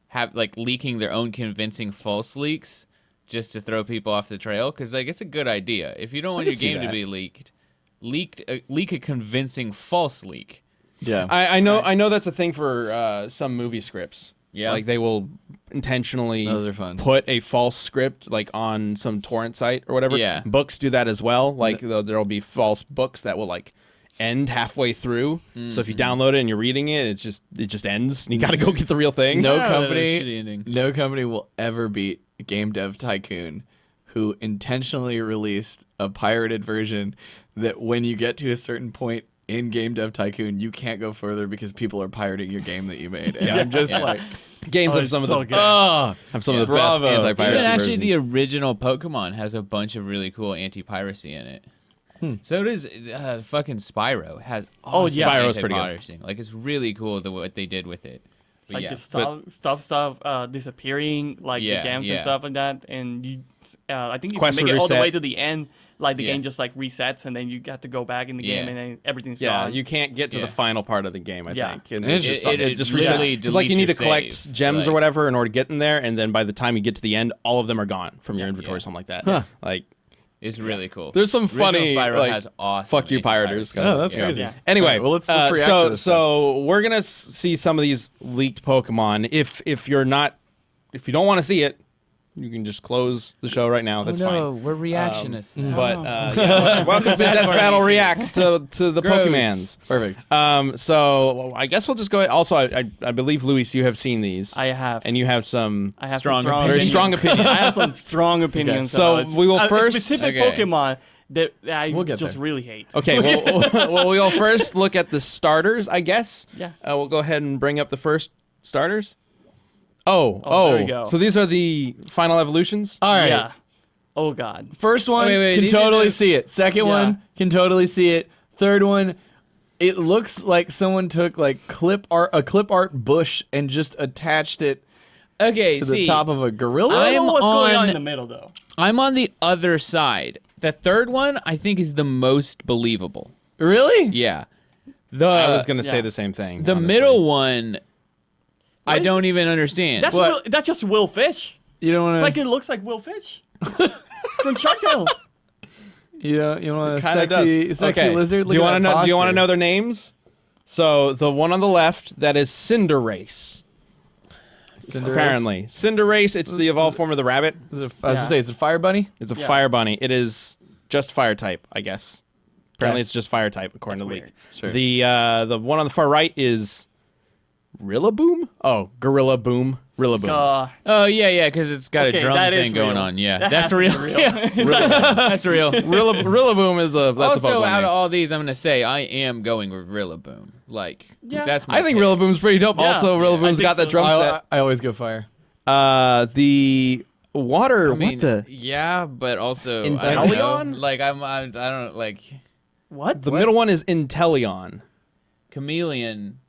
Speaker 2: have like leaking their own convincing false leaks just to throw people off the trail, because like it's a good idea. If you don't want your game to be leak a convincing false leak.
Speaker 4: Yeah.
Speaker 1: I know that's a thing for some movie scripts.
Speaker 2: Yeah.
Speaker 1: Like they will intentionally
Speaker 4: Those are fun.
Speaker 1: put a false script like on some torrent site or whatever.
Speaker 2: Yeah.
Speaker 1: Books do that as well. Like there'll be false books that will like end halfway through. So if you download it and you're reading it, it just ends. And you got to go get the real thing.
Speaker 4: No
Speaker 2: Oh,
Speaker 4: company,
Speaker 2: shitty ending.
Speaker 4: no company will ever beat Game Dev Tycoon, who intentionally released a pirated version that when you get to a certain point in Game Dev Tycoon, you can't go further because people are pirating your game that you made. And I'm just like,
Speaker 1: Games have
Speaker 3: it's
Speaker 1: some of
Speaker 3: so
Speaker 1: the
Speaker 3: good.
Speaker 1: have some of the best
Speaker 4: Bravo.
Speaker 1: anti-piracy
Speaker 2: Even actually, the
Speaker 1: versions.
Speaker 2: original Pokemon has a bunch of really cool anti-piracy in it. So does fucking Spyro has awesome
Speaker 3: yeah.
Speaker 1: Spyro's pretty good.
Speaker 2: anti-piracy. Like it's really cool what they did with it.
Speaker 3: It's
Speaker 2: But
Speaker 3: like
Speaker 2: yeah,
Speaker 3: the stuff disappearing, like
Speaker 2: Yeah,
Speaker 3: the gems
Speaker 2: yeah.
Speaker 3: and stuff like that. And you, I think you
Speaker 1: Quest
Speaker 3: can make
Speaker 1: would
Speaker 3: it all the
Speaker 1: reset.
Speaker 3: way to the end. Like the
Speaker 2: Yeah.
Speaker 3: game just like resets, and then you got to go back in the game,
Speaker 2: Yeah.
Speaker 3: and then everything's
Speaker 1: Yeah,
Speaker 3: gone.
Speaker 1: you can't get to
Speaker 2: Yeah.
Speaker 1: the final part of the game, I
Speaker 3: Yeah.
Speaker 1: think. And
Speaker 4: It's
Speaker 1: it
Speaker 4: just-
Speaker 1: just,
Speaker 2: it
Speaker 1: just
Speaker 2: literally
Speaker 1: reset. It's like you
Speaker 2: deletes
Speaker 1: need to
Speaker 2: your
Speaker 1: collect
Speaker 2: save,
Speaker 1: gems or
Speaker 2: like-
Speaker 1: whatever in order to get in there, and then by the time you get to the end, all of them are gone from your inventory,
Speaker 2: yeah.
Speaker 1: something like that.
Speaker 4: Huh.
Speaker 1: Like,
Speaker 2: It's really cool.
Speaker 1: there's some
Speaker 2: Original
Speaker 1: funny,
Speaker 2: Spyro
Speaker 1: like,
Speaker 2: has awesome
Speaker 1: fuck you, pirators.
Speaker 2: anti-piracy.
Speaker 4: oh, that's
Speaker 1: Yeah.
Speaker 4: crazy.
Speaker 3: Yeah.
Speaker 1: Anyway,
Speaker 4: All right, well, let's react
Speaker 1: so
Speaker 4: to this
Speaker 1: so we're gonna see some of these leaked Pokemon. If you don't want to see it, You can just close the show right now. That's fine.
Speaker 2: We're reactionists now.
Speaker 1: But yeah, welcome to Death Battle Reacts to the
Speaker 2: Gross.
Speaker 1: Pokemans.
Speaker 4: Perfect.
Speaker 1: So I guess we'll just go. Also, I believe Luis, you have seen these.
Speaker 3: I have.
Speaker 1: And you have some.
Speaker 3: I have
Speaker 2: Strong
Speaker 3: some strong
Speaker 2: opinions.
Speaker 1: Very strong opinions.
Speaker 3: I have some strong opinions.
Speaker 1: So
Speaker 3: about
Speaker 1: we will
Speaker 3: a
Speaker 1: first-
Speaker 3: specific
Speaker 2: Okay.
Speaker 3: Pokemon that I
Speaker 4: We'll get
Speaker 3: just
Speaker 4: there.
Speaker 3: really hate.
Speaker 1: Okay, well, we'll first look at the starters, I guess.
Speaker 3: Yeah.
Speaker 1: We'll go ahead and bring up the first starters. Oh,
Speaker 3: there we go.
Speaker 1: So these are the final evolutions?
Speaker 4: All right.
Speaker 3: Yeah. Oh God.
Speaker 4: First one
Speaker 2: Wait,
Speaker 4: can
Speaker 2: these are
Speaker 4: totally
Speaker 2: the-
Speaker 4: see it. Second
Speaker 3: Yeah.
Speaker 4: one can totally see it. Third one, it looks like someone took like a clip art bush and just attached it
Speaker 2: Okay,
Speaker 4: to
Speaker 2: see,
Speaker 4: the top of a gorilla.
Speaker 3: I don't know
Speaker 2: I'm
Speaker 3: what's going on
Speaker 2: on-
Speaker 3: in the middle though.
Speaker 2: I'm on the other side. The third one, I think, is the most believable.
Speaker 4: Really?
Speaker 2: Yeah.
Speaker 1: I was going to say
Speaker 3: yeah.
Speaker 1: the same thing.
Speaker 2: The
Speaker 1: honestly.
Speaker 2: middle one, I
Speaker 3: What is-
Speaker 2: don't even understand.
Speaker 3: That's just Will Fish.
Speaker 4: You don't want
Speaker 3: It's
Speaker 4: to.
Speaker 3: like it looks like Will Fish from Shark Tale.
Speaker 4: You want a
Speaker 1: Kinda
Speaker 4: sexy
Speaker 1: does.
Speaker 4: sexy
Speaker 1: Okay.
Speaker 4: lizard?
Speaker 1: Do you
Speaker 4: want to
Speaker 1: know? Do you want to know their names? So the one on the left, that is Cinder Race. Apparently, Cinder Race. It's the evolved form of the rabbit.
Speaker 4: I was
Speaker 3: Yeah.
Speaker 4: gonna say, is it fire bunny?
Speaker 1: It's a
Speaker 3: Yeah.
Speaker 1: fire bunny. It is just fire type, I guess. Apparently,
Speaker 4: Yes.
Speaker 1: it's just fire type according
Speaker 3: That's
Speaker 1: to
Speaker 3: weird.
Speaker 1: Leak.
Speaker 4: Sure.
Speaker 1: The one on the far right is Rillaboom. Oh, Gorilla Boom, Rillaboom.
Speaker 2: Oh yeah, because it's got
Speaker 3: Okay,
Speaker 2: a drum
Speaker 3: that is
Speaker 2: thing going
Speaker 3: real.
Speaker 2: on. Yeah,
Speaker 3: That
Speaker 2: that's
Speaker 3: has to be
Speaker 2: real.
Speaker 3: real.
Speaker 2: Yeah, that's real.
Speaker 1: Rillaboom is a that's a
Speaker 2: Also,
Speaker 1: Pokemon
Speaker 2: out of
Speaker 1: name.
Speaker 2: all these, I'm gonna say I am going with Rillaboom. Like,
Speaker 3: Yeah.
Speaker 2: that's my
Speaker 1: I think
Speaker 2: pick.
Speaker 1: Rillaboom's pretty dope.
Speaker 3: Yeah.
Speaker 1: Also,
Speaker 3: I
Speaker 1: Rillaboom's
Speaker 3: think
Speaker 1: got that
Speaker 3: so.
Speaker 1: drum set.
Speaker 4: I always go fire.
Speaker 1: The water.
Speaker 2: I mean,
Speaker 1: what the?
Speaker 2: yeah, but also I don't
Speaker 1: Inteleon?
Speaker 2: know. Like I don't like
Speaker 3: What?
Speaker 1: The middle one is Inteleon.
Speaker 2: Chameleon.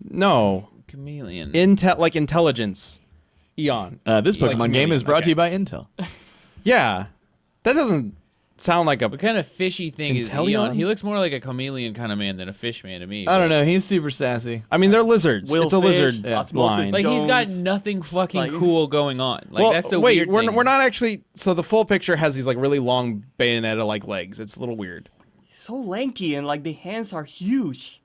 Speaker 1: No,
Speaker 2: Chameleon.
Speaker 1: like intelligence. Eon.
Speaker 4: This
Speaker 1: Like
Speaker 4: Pokemon game is
Speaker 1: chameleon,
Speaker 4: brought to
Speaker 1: okay.
Speaker 4: you by Intel.
Speaker 1: Yeah, that doesn't sound like a.
Speaker 2: What kind of fishy thing is
Speaker 1: Inteleon?
Speaker 2: Eon? He looks more like a chameleon kind of man than a fish man to me.
Speaker 4: I don't
Speaker 2: but-
Speaker 4: know. He's super sassy.
Speaker 1: I mean, they're lizards.
Speaker 3: Will
Speaker 1: it's a
Speaker 3: Fish,
Speaker 1: lizard
Speaker 3: Osmosis
Speaker 1: line.
Speaker 2: Like he's got
Speaker 3: Jones.
Speaker 2: nothing fucking
Speaker 3: Like-
Speaker 2: cool going on. Like
Speaker 1: well,
Speaker 2: that's the
Speaker 1: wait,
Speaker 2: weird
Speaker 1: we're,
Speaker 2: thing.
Speaker 1: we're not actually. So the full picture has these like really long Bayonetta-like legs. It's a little weird.
Speaker 3: So lanky and like the hands are huge.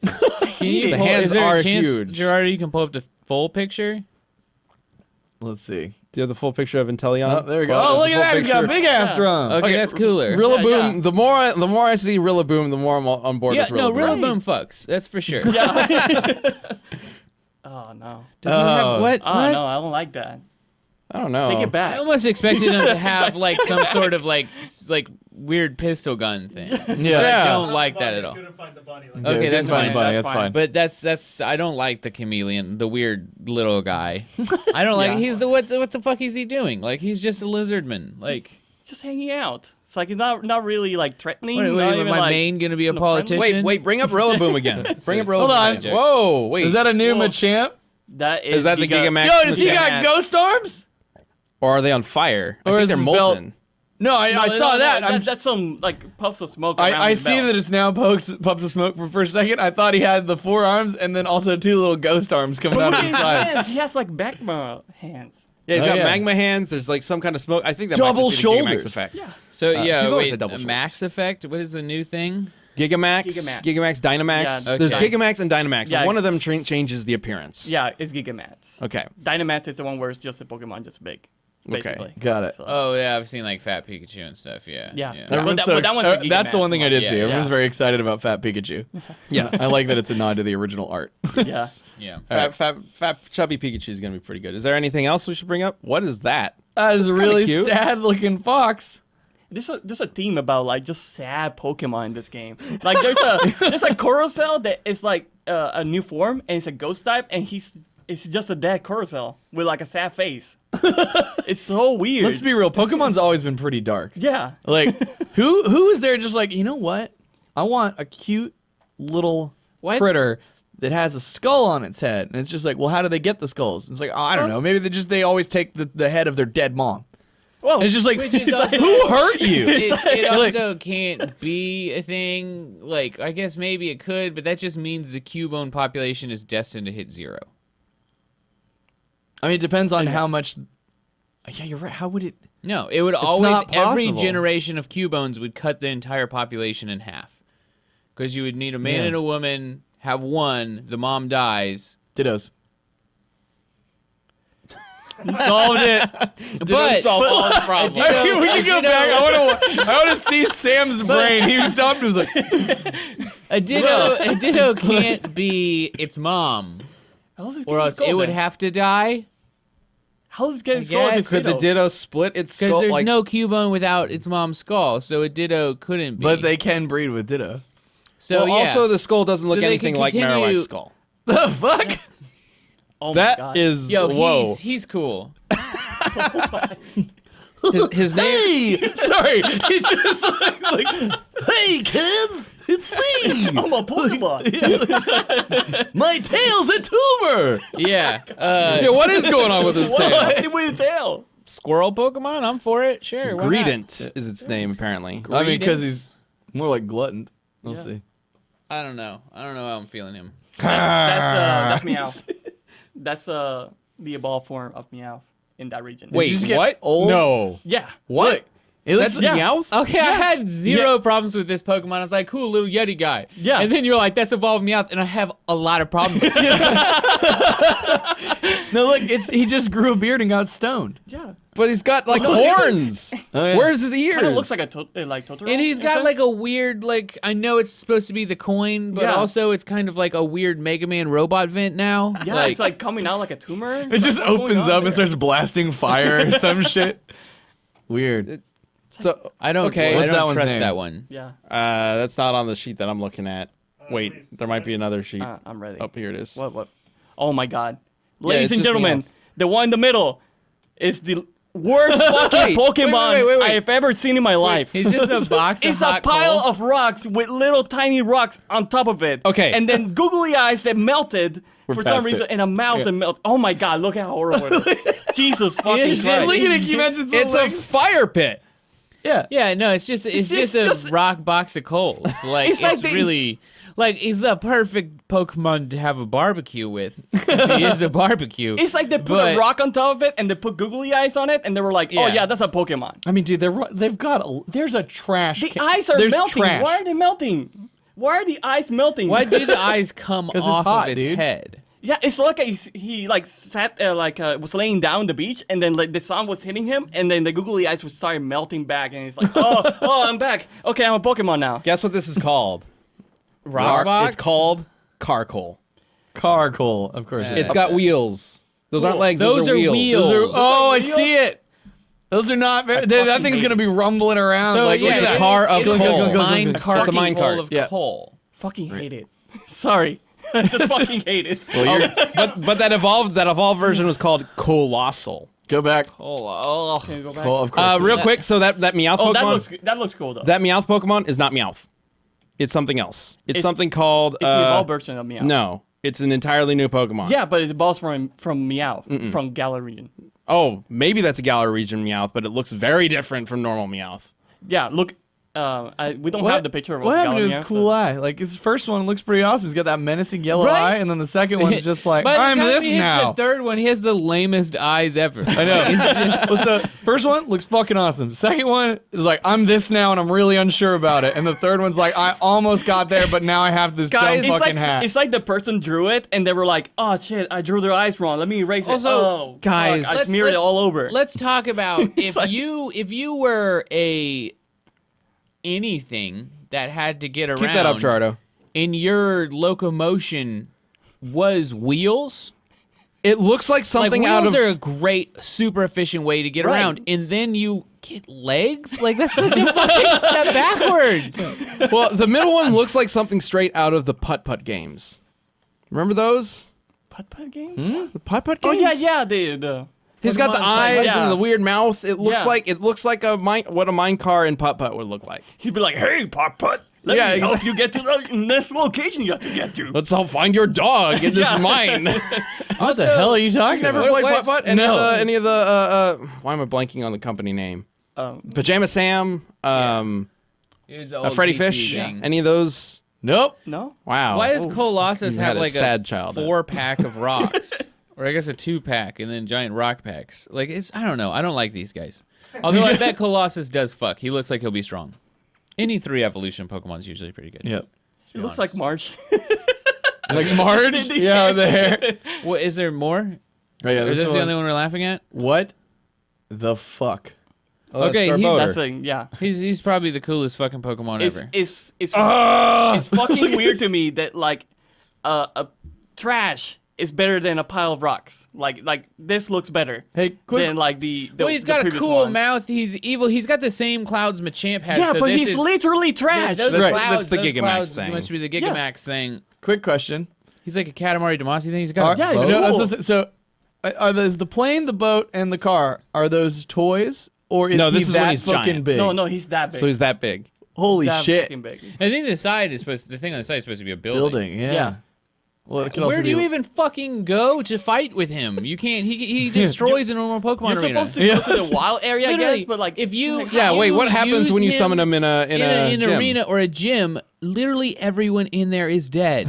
Speaker 2: Can you
Speaker 1: The
Speaker 2: pull-
Speaker 1: hands
Speaker 2: is there
Speaker 1: are
Speaker 2: a chance,
Speaker 1: huge.
Speaker 2: Gerardo, you can pull up the full picture?
Speaker 4: Let's see.
Speaker 1: Do you have the full picture of Inteleon?
Speaker 4: Oh, there we go.
Speaker 1: Well,
Speaker 4: Oh,
Speaker 1: there's
Speaker 4: look
Speaker 1: the
Speaker 4: at
Speaker 1: full
Speaker 4: that. He's got a
Speaker 1: picture.
Speaker 4: big ass
Speaker 3: Yeah.
Speaker 4: drum.
Speaker 2: Okay, that's cooler.
Speaker 1: Rillaboom.
Speaker 3: Yeah.
Speaker 1: The more I see Rillaboom, the more I'm on board
Speaker 2: Yeah,
Speaker 1: with
Speaker 2: no,
Speaker 1: Rillaboom.
Speaker 2: Rillaboom fucks. That's for sure.
Speaker 3: Oh no.
Speaker 2: Does he have what?
Speaker 3: Oh
Speaker 2: what?
Speaker 3: no, I don't like that.
Speaker 1: I don't know.
Speaker 3: Take it
Speaker 2: I
Speaker 3: back.
Speaker 2: almost expected him to have like some sort of like weird pistol gun thing.
Speaker 4: Yeah.
Speaker 2: I don't like that at all.
Speaker 3: Couldn't find the bunny.
Speaker 4: Yeah,
Speaker 2: Okay,
Speaker 4: couldn't
Speaker 2: that's
Speaker 4: find
Speaker 2: fine.
Speaker 4: the bunny,
Speaker 3: That's
Speaker 4: That's
Speaker 3: fine.
Speaker 4: fine.
Speaker 2: But that's I don't like the chameleon, the weird little guy. I don't like.
Speaker 3: Yeah.
Speaker 2: He's the what the fuck is he doing? Like he's just a lizardman. Like
Speaker 3: Just hanging out. It's like it's not really like threatening.
Speaker 2: what,
Speaker 3: not
Speaker 2: what,
Speaker 3: even
Speaker 2: my
Speaker 3: like,
Speaker 2: main gonna be a
Speaker 3: kinda friendly.
Speaker 2: politician?
Speaker 1: Wait, bring up Rillaboom again. Bring up Rillaboom.
Speaker 4: Hold on.
Speaker 1: again. Whoa, wait.
Speaker 4: Is that a new
Speaker 3: Whoa.
Speaker 4: Machamp?
Speaker 3: That is
Speaker 1: that the Gigamax?
Speaker 4: Yo, does he
Speaker 3: Gigamax.
Speaker 4: got ghost arms?
Speaker 1: Or are they on fire?
Speaker 4: Or
Speaker 1: I
Speaker 4: is
Speaker 1: think they're
Speaker 4: his belt-
Speaker 1: molten.
Speaker 4: No, I saw that. I'm
Speaker 3: That's some like puffs of smoke. around
Speaker 4: I
Speaker 3: his
Speaker 4: see
Speaker 3: belt.
Speaker 4: that it's now puffs of smoke for first second. I thought he had the four arms and then also two little ghost arms coming out
Speaker 3: Look
Speaker 4: of
Speaker 3: at
Speaker 4: the
Speaker 3: his
Speaker 4: side.
Speaker 3: hands. He has like magma hands.
Speaker 1: Yeah, he's
Speaker 4: Oh,
Speaker 1: got
Speaker 4: yeah.
Speaker 1: magma hands. There's like some kind of smoke. I think that
Speaker 4: Double
Speaker 1: might just be the Gigamax
Speaker 4: shoulders.
Speaker 1: effect.
Speaker 3: Yeah.
Speaker 2: So
Speaker 1: he's
Speaker 2: yeah,
Speaker 1: always
Speaker 2: wait,
Speaker 1: a double
Speaker 2: a
Speaker 1: shot.
Speaker 2: Max Effect. What is the new thing?
Speaker 1: Gigamax,
Speaker 3: Gigamax.
Speaker 1: Dynamax.
Speaker 3: Yeah,
Speaker 1: There's
Speaker 2: okay.
Speaker 1: Gigamax and Dynamax.
Speaker 3: Yeah.
Speaker 1: And one of them changes the appearance.
Speaker 3: Yeah, it's Gigamax.
Speaker 1: Okay.
Speaker 3: Dynamax is the one where it's just a Pokemon just big, basically.
Speaker 4: Got it.
Speaker 3: So,
Speaker 2: Oh yeah, I've seen like Fat Pikachu and stuff. Yeah.
Speaker 3: Yeah.
Speaker 4: Everyone's
Speaker 3: But
Speaker 4: so
Speaker 3: that one's a
Speaker 4: that's the
Speaker 3: Gigamax
Speaker 4: one thing I
Speaker 3: one.
Speaker 4: did
Speaker 3: Yeah,
Speaker 4: see.
Speaker 3: yeah.
Speaker 4: Everyone's very excited about Fat Pikachu.
Speaker 1: Yeah.
Speaker 4: I like that it's a nod to the original art.
Speaker 3: yeah.
Speaker 2: Yeah.
Speaker 1: Fat chubby Pikachu is gonna be pretty good. Is there anything else we should bring up? What is that?
Speaker 4: That is a
Speaker 1: kinda
Speaker 4: really
Speaker 1: cute.
Speaker 4: sad looking fox.
Speaker 3: There's a theme about like just sad Pokemon in this game. Like there's a Coruscant that is like a new form and it's a ghost type and it's just a dead Coruscant with like a sad face. It's so weird.
Speaker 4: Let's be real. Pokemon's always been pretty dark.
Speaker 3: yeah.
Speaker 4: Like, who is there just like, you know what? I want a cute little
Speaker 2: What?
Speaker 4: critter that has a skull on its head. And it's just like, well, how do they get the skulls? And it's like, oh, I don't know. Maybe they always take the head of their dead mom.
Speaker 3: Well,
Speaker 4: And it's just like,
Speaker 2: Which is
Speaker 4: it's like,
Speaker 2: also-
Speaker 4: who hurt you?
Speaker 2: It
Speaker 4: Like-
Speaker 2: also can't be a thing. Like, I guess maybe it could, but that just means the Cubone population is destined to hit 0.
Speaker 4: I mean, it depends on how much. Yeah, you're right. How would it?
Speaker 2: No, it would
Speaker 4: It's
Speaker 2: always,
Speaker 4: not
Speaker 2: every
Speaker 4: possible.
Speaker 2: generation of Cubones would cut the entire population in half. Because you would need a man
Speaker 4: Yeah.
Speaker 2: and a woman, have one, the mom dies.
Speaker 4: Dittos. Solved it.
Speaker 2: But
Speaker 1: solve all the problems.
Speaker 2: Ditto-
Speaker 4: We can go back. I want to see Sam's brain. He stopped and was like,
Speaker 2: a Ditto can't be its mom,
Speaker 3: How's this
Speaker 2: or else it would have to die.
Speaker 3: How's this getting
Speaker 2: I
Speaker 3: skull?
Speaker 2: guess.
Speaker 1: Could the Ditto split its
Speaker 2: Because
Speaker 1: skull?
Speaker 2: there's
Speaker 1: Like,
Speaker 2: no Cubone without its mom's skull, so a Ditto couldn't be.
Speaker 4: but they can breed with Ditto.
Speaker 2: so
Speaker 1: well,
Speaker 2: yeah.
Speaker 1: also the skull doesn't look
Speaker 2: So they
Speaker 1: anything
Speaker 2: can
Speaker 1: like
Speaker 2: continue-
Speaker 1: Marowak's skull.
Speaker 4: The fuck?
Speaker 3: Oh my
Speaker 1: That
Speaker 3: God.
Speaker 1: is
Speaker 2: Yo,
Speaker 1: whoa.
Speaker 2: he's cool.
Speaker 1: His name.
Speaker 4: Hey, sorry. He's just like, hey kids, it's me.
Speaker 3: I'm a Pokemon.
Speaker 4: My tail's a tumor.
Speaker 2: Yeah.
Speaker 1: Yeah, what is going on with his
Speaker 3: What's
Speaker 1: tail?
Speaker 3: happening with your tail?
Speaker 2: Squirrel Pokemon. I'm for it. Sure. Why not?
Speaker 1: Greedent is its name apparently.
Speaker 4: I mean, because
Speaker 2: Greedence?
Speaker 4: he's more like glutton. We'll
Speaker 3: Yeah.
Speaker 4: see.
Speaker 2: I don't know. I don't know how I'm feeling him.
Speaker 3: That's Meowth. That's the evolved form of Meowth in that region.
Speaker 1: Wait,
Speaker 4: just get
Speaker 1: what?
Speaker 4: old?
Speaker 1: No.
Speaker 3: Yeah.
Speaker 1: What?
Speaker 4: It
Speaker 1: That's
Speaker 4: looks,
Speaker 3: yeah.
Speaker 1: Meowth?
Speaker 2: Okay, I had zero problems with this Pokemon. I was like, cool, little Yeti guy.
Speaker 3: Yeah.
Speaker 2: And then you're like, that's evolved Meowth, and I have a lot of problems with it.
Speaker 4: no, look, he just grew a beard and got stoned.
Speaker 3: Yeah.
Speaker 1: But he's got like horns.
Speaker 4: Oh, yeah.
Speaker 1: Where's his ears?
Speaker 3: Kind of looks like like Totoro.
Speaker 2: And he's
Speaker 3: in
Speaker 2: got
Speaker 3: sense.
Speaker 2: like a weird, like, I know it's supposed to be the coin, but
Speaker 3: Yeah.
Speaker 2: also it's kind of like a weird Mega Man robot vent now.
Speaker 3: Yeah, it's like coming out like a tumor.
Speaker 4: It just
Speaker 3: Like, what's going
Speaker 4: opens
Speaker 3: on
Speaker 4: up
Speaker 3: there?
Speaker 4: and starts blasting fire or some shit. Weird.
Speaker 1: So
Speaker 2: I don't,
Speaker 1: Okay.
Speaker 2: I
Speaker 4: What's
Speaker 2: don't
Speaker 4: that one's
Speaker 2: trust
Speaker 4: name?
Speaker 2: that one.
Speaker 3: Yeah.
Speaker 1: that's not on the sheet that I'm looking at. Wait, there might be another sheet.
Speaker 3: I'm ready.
Speaker 1: Oh, here it is.
Speaker 3: What? Oh my God.
Speaker 1: Yeah,
Speaker 3: Ladies
Speaker 1: it's
Speaker 3: and
Speaker 1: just
Speaker 3: gentlemen,
Speaker 1: Meowth.
Speaker 3: the one in the middle is the worst fucking Pokemon
Speaker 1: wait.
Speaker 3: I have ever seen in my life.
Speaker 2: He's just a box of
Speaker 3: It's a
Speaker 2: hot
Speaker 3: pile
Speaker 2: coal.
Speaker 3: of rocks with little tiny rocks on top of it.
Speaker 1: Okay.
Speaker 3: And then googly eyes that melted for some
Speaker 4: past
Speaker 3: reason,
Speaker 4: it.
Speaker 3: and a mouth that melted. Oh my God, look how horrible it is. Jesus fucking
Speaker 2: It's
Speaker 3: Christ.
Speaker 2: just-
Speaker 4: Look at it. Can you imagine
Speaker 1: It's a fire pit.
Speaker 4: Yeah.
Speaker 2: Yeah, no, it's just
Speaker 3: just-
Speaker 2: a rock box of coals. Like
Speaker 3: It's like
Speaker 2: it's
Speaker 3: they-
Speaker 2: really like he's the perfect Pokemon to have a barbecue with. If he is a barbecue.
Speaker 3: It's like they put
Speaker 2: But-
Speaker 3: a rock on top of it and they put googly eyes on it and they were like, oh
Speaker 2: Yeah.
Speaker 3: yeah, that's a Pokemon.
Speaker 4: I mean, dude, they've got there's a trash.
Speaker 3: The eyes are
Speaker 4: there's
Speaker 3: melting.
Speaker 4: Trash.
Speaker 3: Why are they melting? Why are the eyes melting?
Speaker 2: Why do the eyes come
Speaker 4: 'Cause it's
Speaker 2: off
Speaker 4: hot,
Speaker 2: of its
Speaker 4: dude.
Speaker 2: head?
Speaker 3: Yeah, it's like he like sat was laying down on the beach and then like the sun was hitting him and then the googly eyes would start melting back and he's like, oh, I'm back. Okay, I'm a Pokemon now.
Speaker 1: Guess what this is called?
Speaker 2: Rock box?
Speaker 1: It's called Carcoal.
Speaker 4: Carcoal, of course.
Speaker 2: Yeah.
Speaker 4: Yeah.
Speaker 1: It's got wheels. Those aren't legs.
Speaker 2: Those are
Speaker 1: wheels.
Speaker 2: wheels.
Speaker 4: Those are, oh, I
Speaker 3: Wheel?
Speaker 4: see it. Those are not very. That
Speaker 3: fucking
Speaker 4: thing's
Speaker 3: hate
Speaker 4: gonna be rumbling around.
Speaker 2: So
Speaker 4: like,
Speaker 2: yeah,
Speaker 4: look at
Speaker 2: it
Speaker 4: that.
Speaker 2: is-
Speaker 1: car of
Speaker 2: it is
Speaker 1: coal.
Speaker 2: a mine cart
Speaker 1: It's a mine
Speaker 2: full
Speaker 1: cart.
Speaker 2: of
Speaker 4: Yeah.
Speaker 2: coal.
Speaker 3: Fucking hate it. Sorry. I just fucking hate it.
Speaker 4: Well, you're,
Speaker 1: But that evolved version was called Colossal.
Speaker 4: go back.
Speaker 2: Oh,
Speaker 3: Can you go back?
Speaker 4: Well, of course.
Speaker 1: Real quick, so that Meowth
Speaker 3: Oh,
Speaker 1: Pokemon,
Speaker 3: that looks cool though.
Speaker 1: that Meowth Pokemon is not Meowth. It's something else. It's something called.
Speaker 3: It's the evolved version of Meowth.
Speaker 1: No, it's an entirely new Pokemon.
Speaker 3: Yeah, but it evolves from Meowth, from Galar region.
Speaker 1: Oh, maybe that's a Galar region Meowth, but it looks very different from normal Meowth.
Speaker 3: Yeah, look, we don't
Speaker 4: What-
Speaker 3: have the picture of
Speaker 4: What happened to
Speaker 3: Galar
Speaker 4: his
Speaker 3: Meowth,
Speaker 4: cool
Speaker 3: but-
Speaker 4: eye? Like his first one looks pretty awesome. He's got that menacing yellow
Speaker 3: Right?
Speaker 4: eye, and then the second one's just like,
Speaker 2: By the
Speaker 4: I'm
Speaker 2: time
Speaker 4: this
Speaker 2: he hits
Speaker 4: now.
Speaker 2: The third one, he has the lamest eyes ever.
Speaker 4: I know.
Speaker 2: It's just,
Speaker 4: Well, so first one looks fucking awesome. Second one is like, I'm this now, and I'm really unsure about it. And the third one's like, I almost got there, but now I have this
Speaker 2: Guys,
Speaker 4: dumb fucking hat.
Speaker 3: It's like the person drew it and they were like, oh shit, I drew their eyes wrong. Let me erase
Speaker 2: Also,
Speaker 3: it. Oh,
Speaker 1: guys,
Speaker 3: fuck, I smeared it all over.
Speaker 2: Let's talk about if
Speaker 3: like-
Speaker 2: you were anything that had to get around.
Speaker 1: Keep that up, Chardo.
Speaker 2: And your locomotion was wheels.
Speaker 1: It looks like something
Speaker 2: Like
Speaker 1: out
Speaker 2: wheels
Speaker 1: of.
Speaker 2: are a great, super efficient way to get
Speaker 3: Right.
Speaker 2: around, and then you get legs. Like that's such a fucking step backwards.
Speaker 1: Well, the middle one looks like something straight out of the Putt Putt games. Remember those?
Speaker 3: Putt-putt games?
Speaker 1: The Putt Putt
Speaker 3: Oh
Speaker 1: games?
Speaker 3: yeah, the
Speaker 1: He's got the
Speaker 3: Pokemon,
Speaker 1: eyes
Speaker 3: yeah.
Speaker 1: and the weird mouth. It looks
Speaker 3: Yeah.
Speaker 1: like what a mine car in Putt Putt would look like.
Speaker 3: He'd be like, hey, Putt-putt, let
Speaker 1: Yeah,
Speaker 3: me help you get to the next location you have to get to.
Speaker 1: Let's all find your dog in this
Speaker 3: Yeah.
Speaker 1: mine.
Speaker 4: What the hell are you talking
Speaker 1: Never
Speaker 4: about?
Speaker 1: played
Speaker 2: what-
Speaker 1: Putt Putt?
Speaker 4: No.
Speaker 1: Any of the why am I blanking on the company name? Pajama Sam, Freddy
Speaker 2: PC
Speaker 1: Fish,
Speaker 2: thing.
Speaker 1: any of those?
Speaker 4: Nope.
Speaker 3: No?
Speaker 1: Wow.
Speaker 2: Why does Colossus
Speaker 1: You
Speaker 2: have
Speaker 1: had a
Speaker 2: like
Speaker 1: sad childhood.
Speaker 2: 4-pack of rocks? Or I guess a 2-pack and then giant rock packs. Like I don't know. I don't like these guys. Although I bet Colossus does fuck. He looks like he'll be strong. Any 3 evolution Pokemon's usually pretty good.
Speaker 4: Yep.
Speaker 3: It looks like March.
Speaker 4: Like Marge? Yeah, the hair.
Speaker 2: What is there more?
Speaker 4: Right, yeah,
Speaker 2: Is
Speaker 4: this
Speaker 2: this
Speaker 4: is
Speaker 2: the only one we're laughing at?
Speaker 4: What the fuck?
Speaker 1: Oh,
Speaker 2: Okay,
Speaker 1: that's
Speaker 2: he's-
Speaker 1: Garbodor.
Speaker 3: That's a, yeah.
Speaker 2: He's probably the coolest fucking Pokemon ever.
Speaker 3: It's fucking weird to me that like a trash is better than a pile of rocks. Like this looks better
Speaker 4: Hey, quick.
Speaker 3: than like the
Speaker 2: Well, he's
Speaker 3: the
Speaker 2: got a
Speaker 3: previous
Speaker 2: cool
Speaker 3: one.
Speaker 2: mouth. He's evil. He's got the same clouds Machamp has.
Speaker 3: Yeah,
Speaker 2: so
Speaker 3: but
Speaker 2: this
Speaker 3: he's
Speaker 2: is,
Speaker 3: literally trash.
Speaker 2: Those
Speaker 1: That's right.
Speaker 2: clouds,
Speaker 1: That's the
Speaker 2: those
Speaker 1: Gigamax
Speaker 2: clouds
Speaker 1: thing.
Speaker 2: Must be the Gigamax thing.
Speaker 4: Quick question.
Speaker 2: He's like a Katamari Damacy thing. He's got a
Speaker 3: Yeah,
Speaker 2: boat.
Speaker 3: it's cool.
Speaker 4: Are those the plane, the boat, and the car? Are those toys, or is
Speaker 1: No,
Speaker 4: he
Speaker 1: this is when
Speaker 4: that
Speaker 1: he's
Speaker 4: fucking
Speaker 1: giant.
Speaker 4: big?
Speaker 3: No, he's that big.
Speaker 1: So he's that big.
Speaker 4: Holy
Speaker 3: that
Speaker 4: shit!
Speaker 3: fucking big.
Speaker 2: I think the side is supposed. The thing on the side is supposed to be a building.
Speaker 4: Building, yeah.
Speaker 3: Yeah.
Speaker 4: Well, it could also
Speaker 2: Where do you
Speaker 4: be.
Speaker 2: even fucking go to fight with him? You can't. He destroys a normal Pokemon
Speaker 3: You're
Speaker 2: arena.
Speaker 3: supposed to go to the wild area, I
Speaker 2: Literally,
Speaker 3: guess, but like
Speaker 2: if you
Speaker 1: Yeah, wait, what happens
Speaker 2: use
Speaker 1: when you summon him in a
Speaker 2: in an
Speaker 1: gym?
Speaker 2: arena or a gym? Literally everyone in there is dead.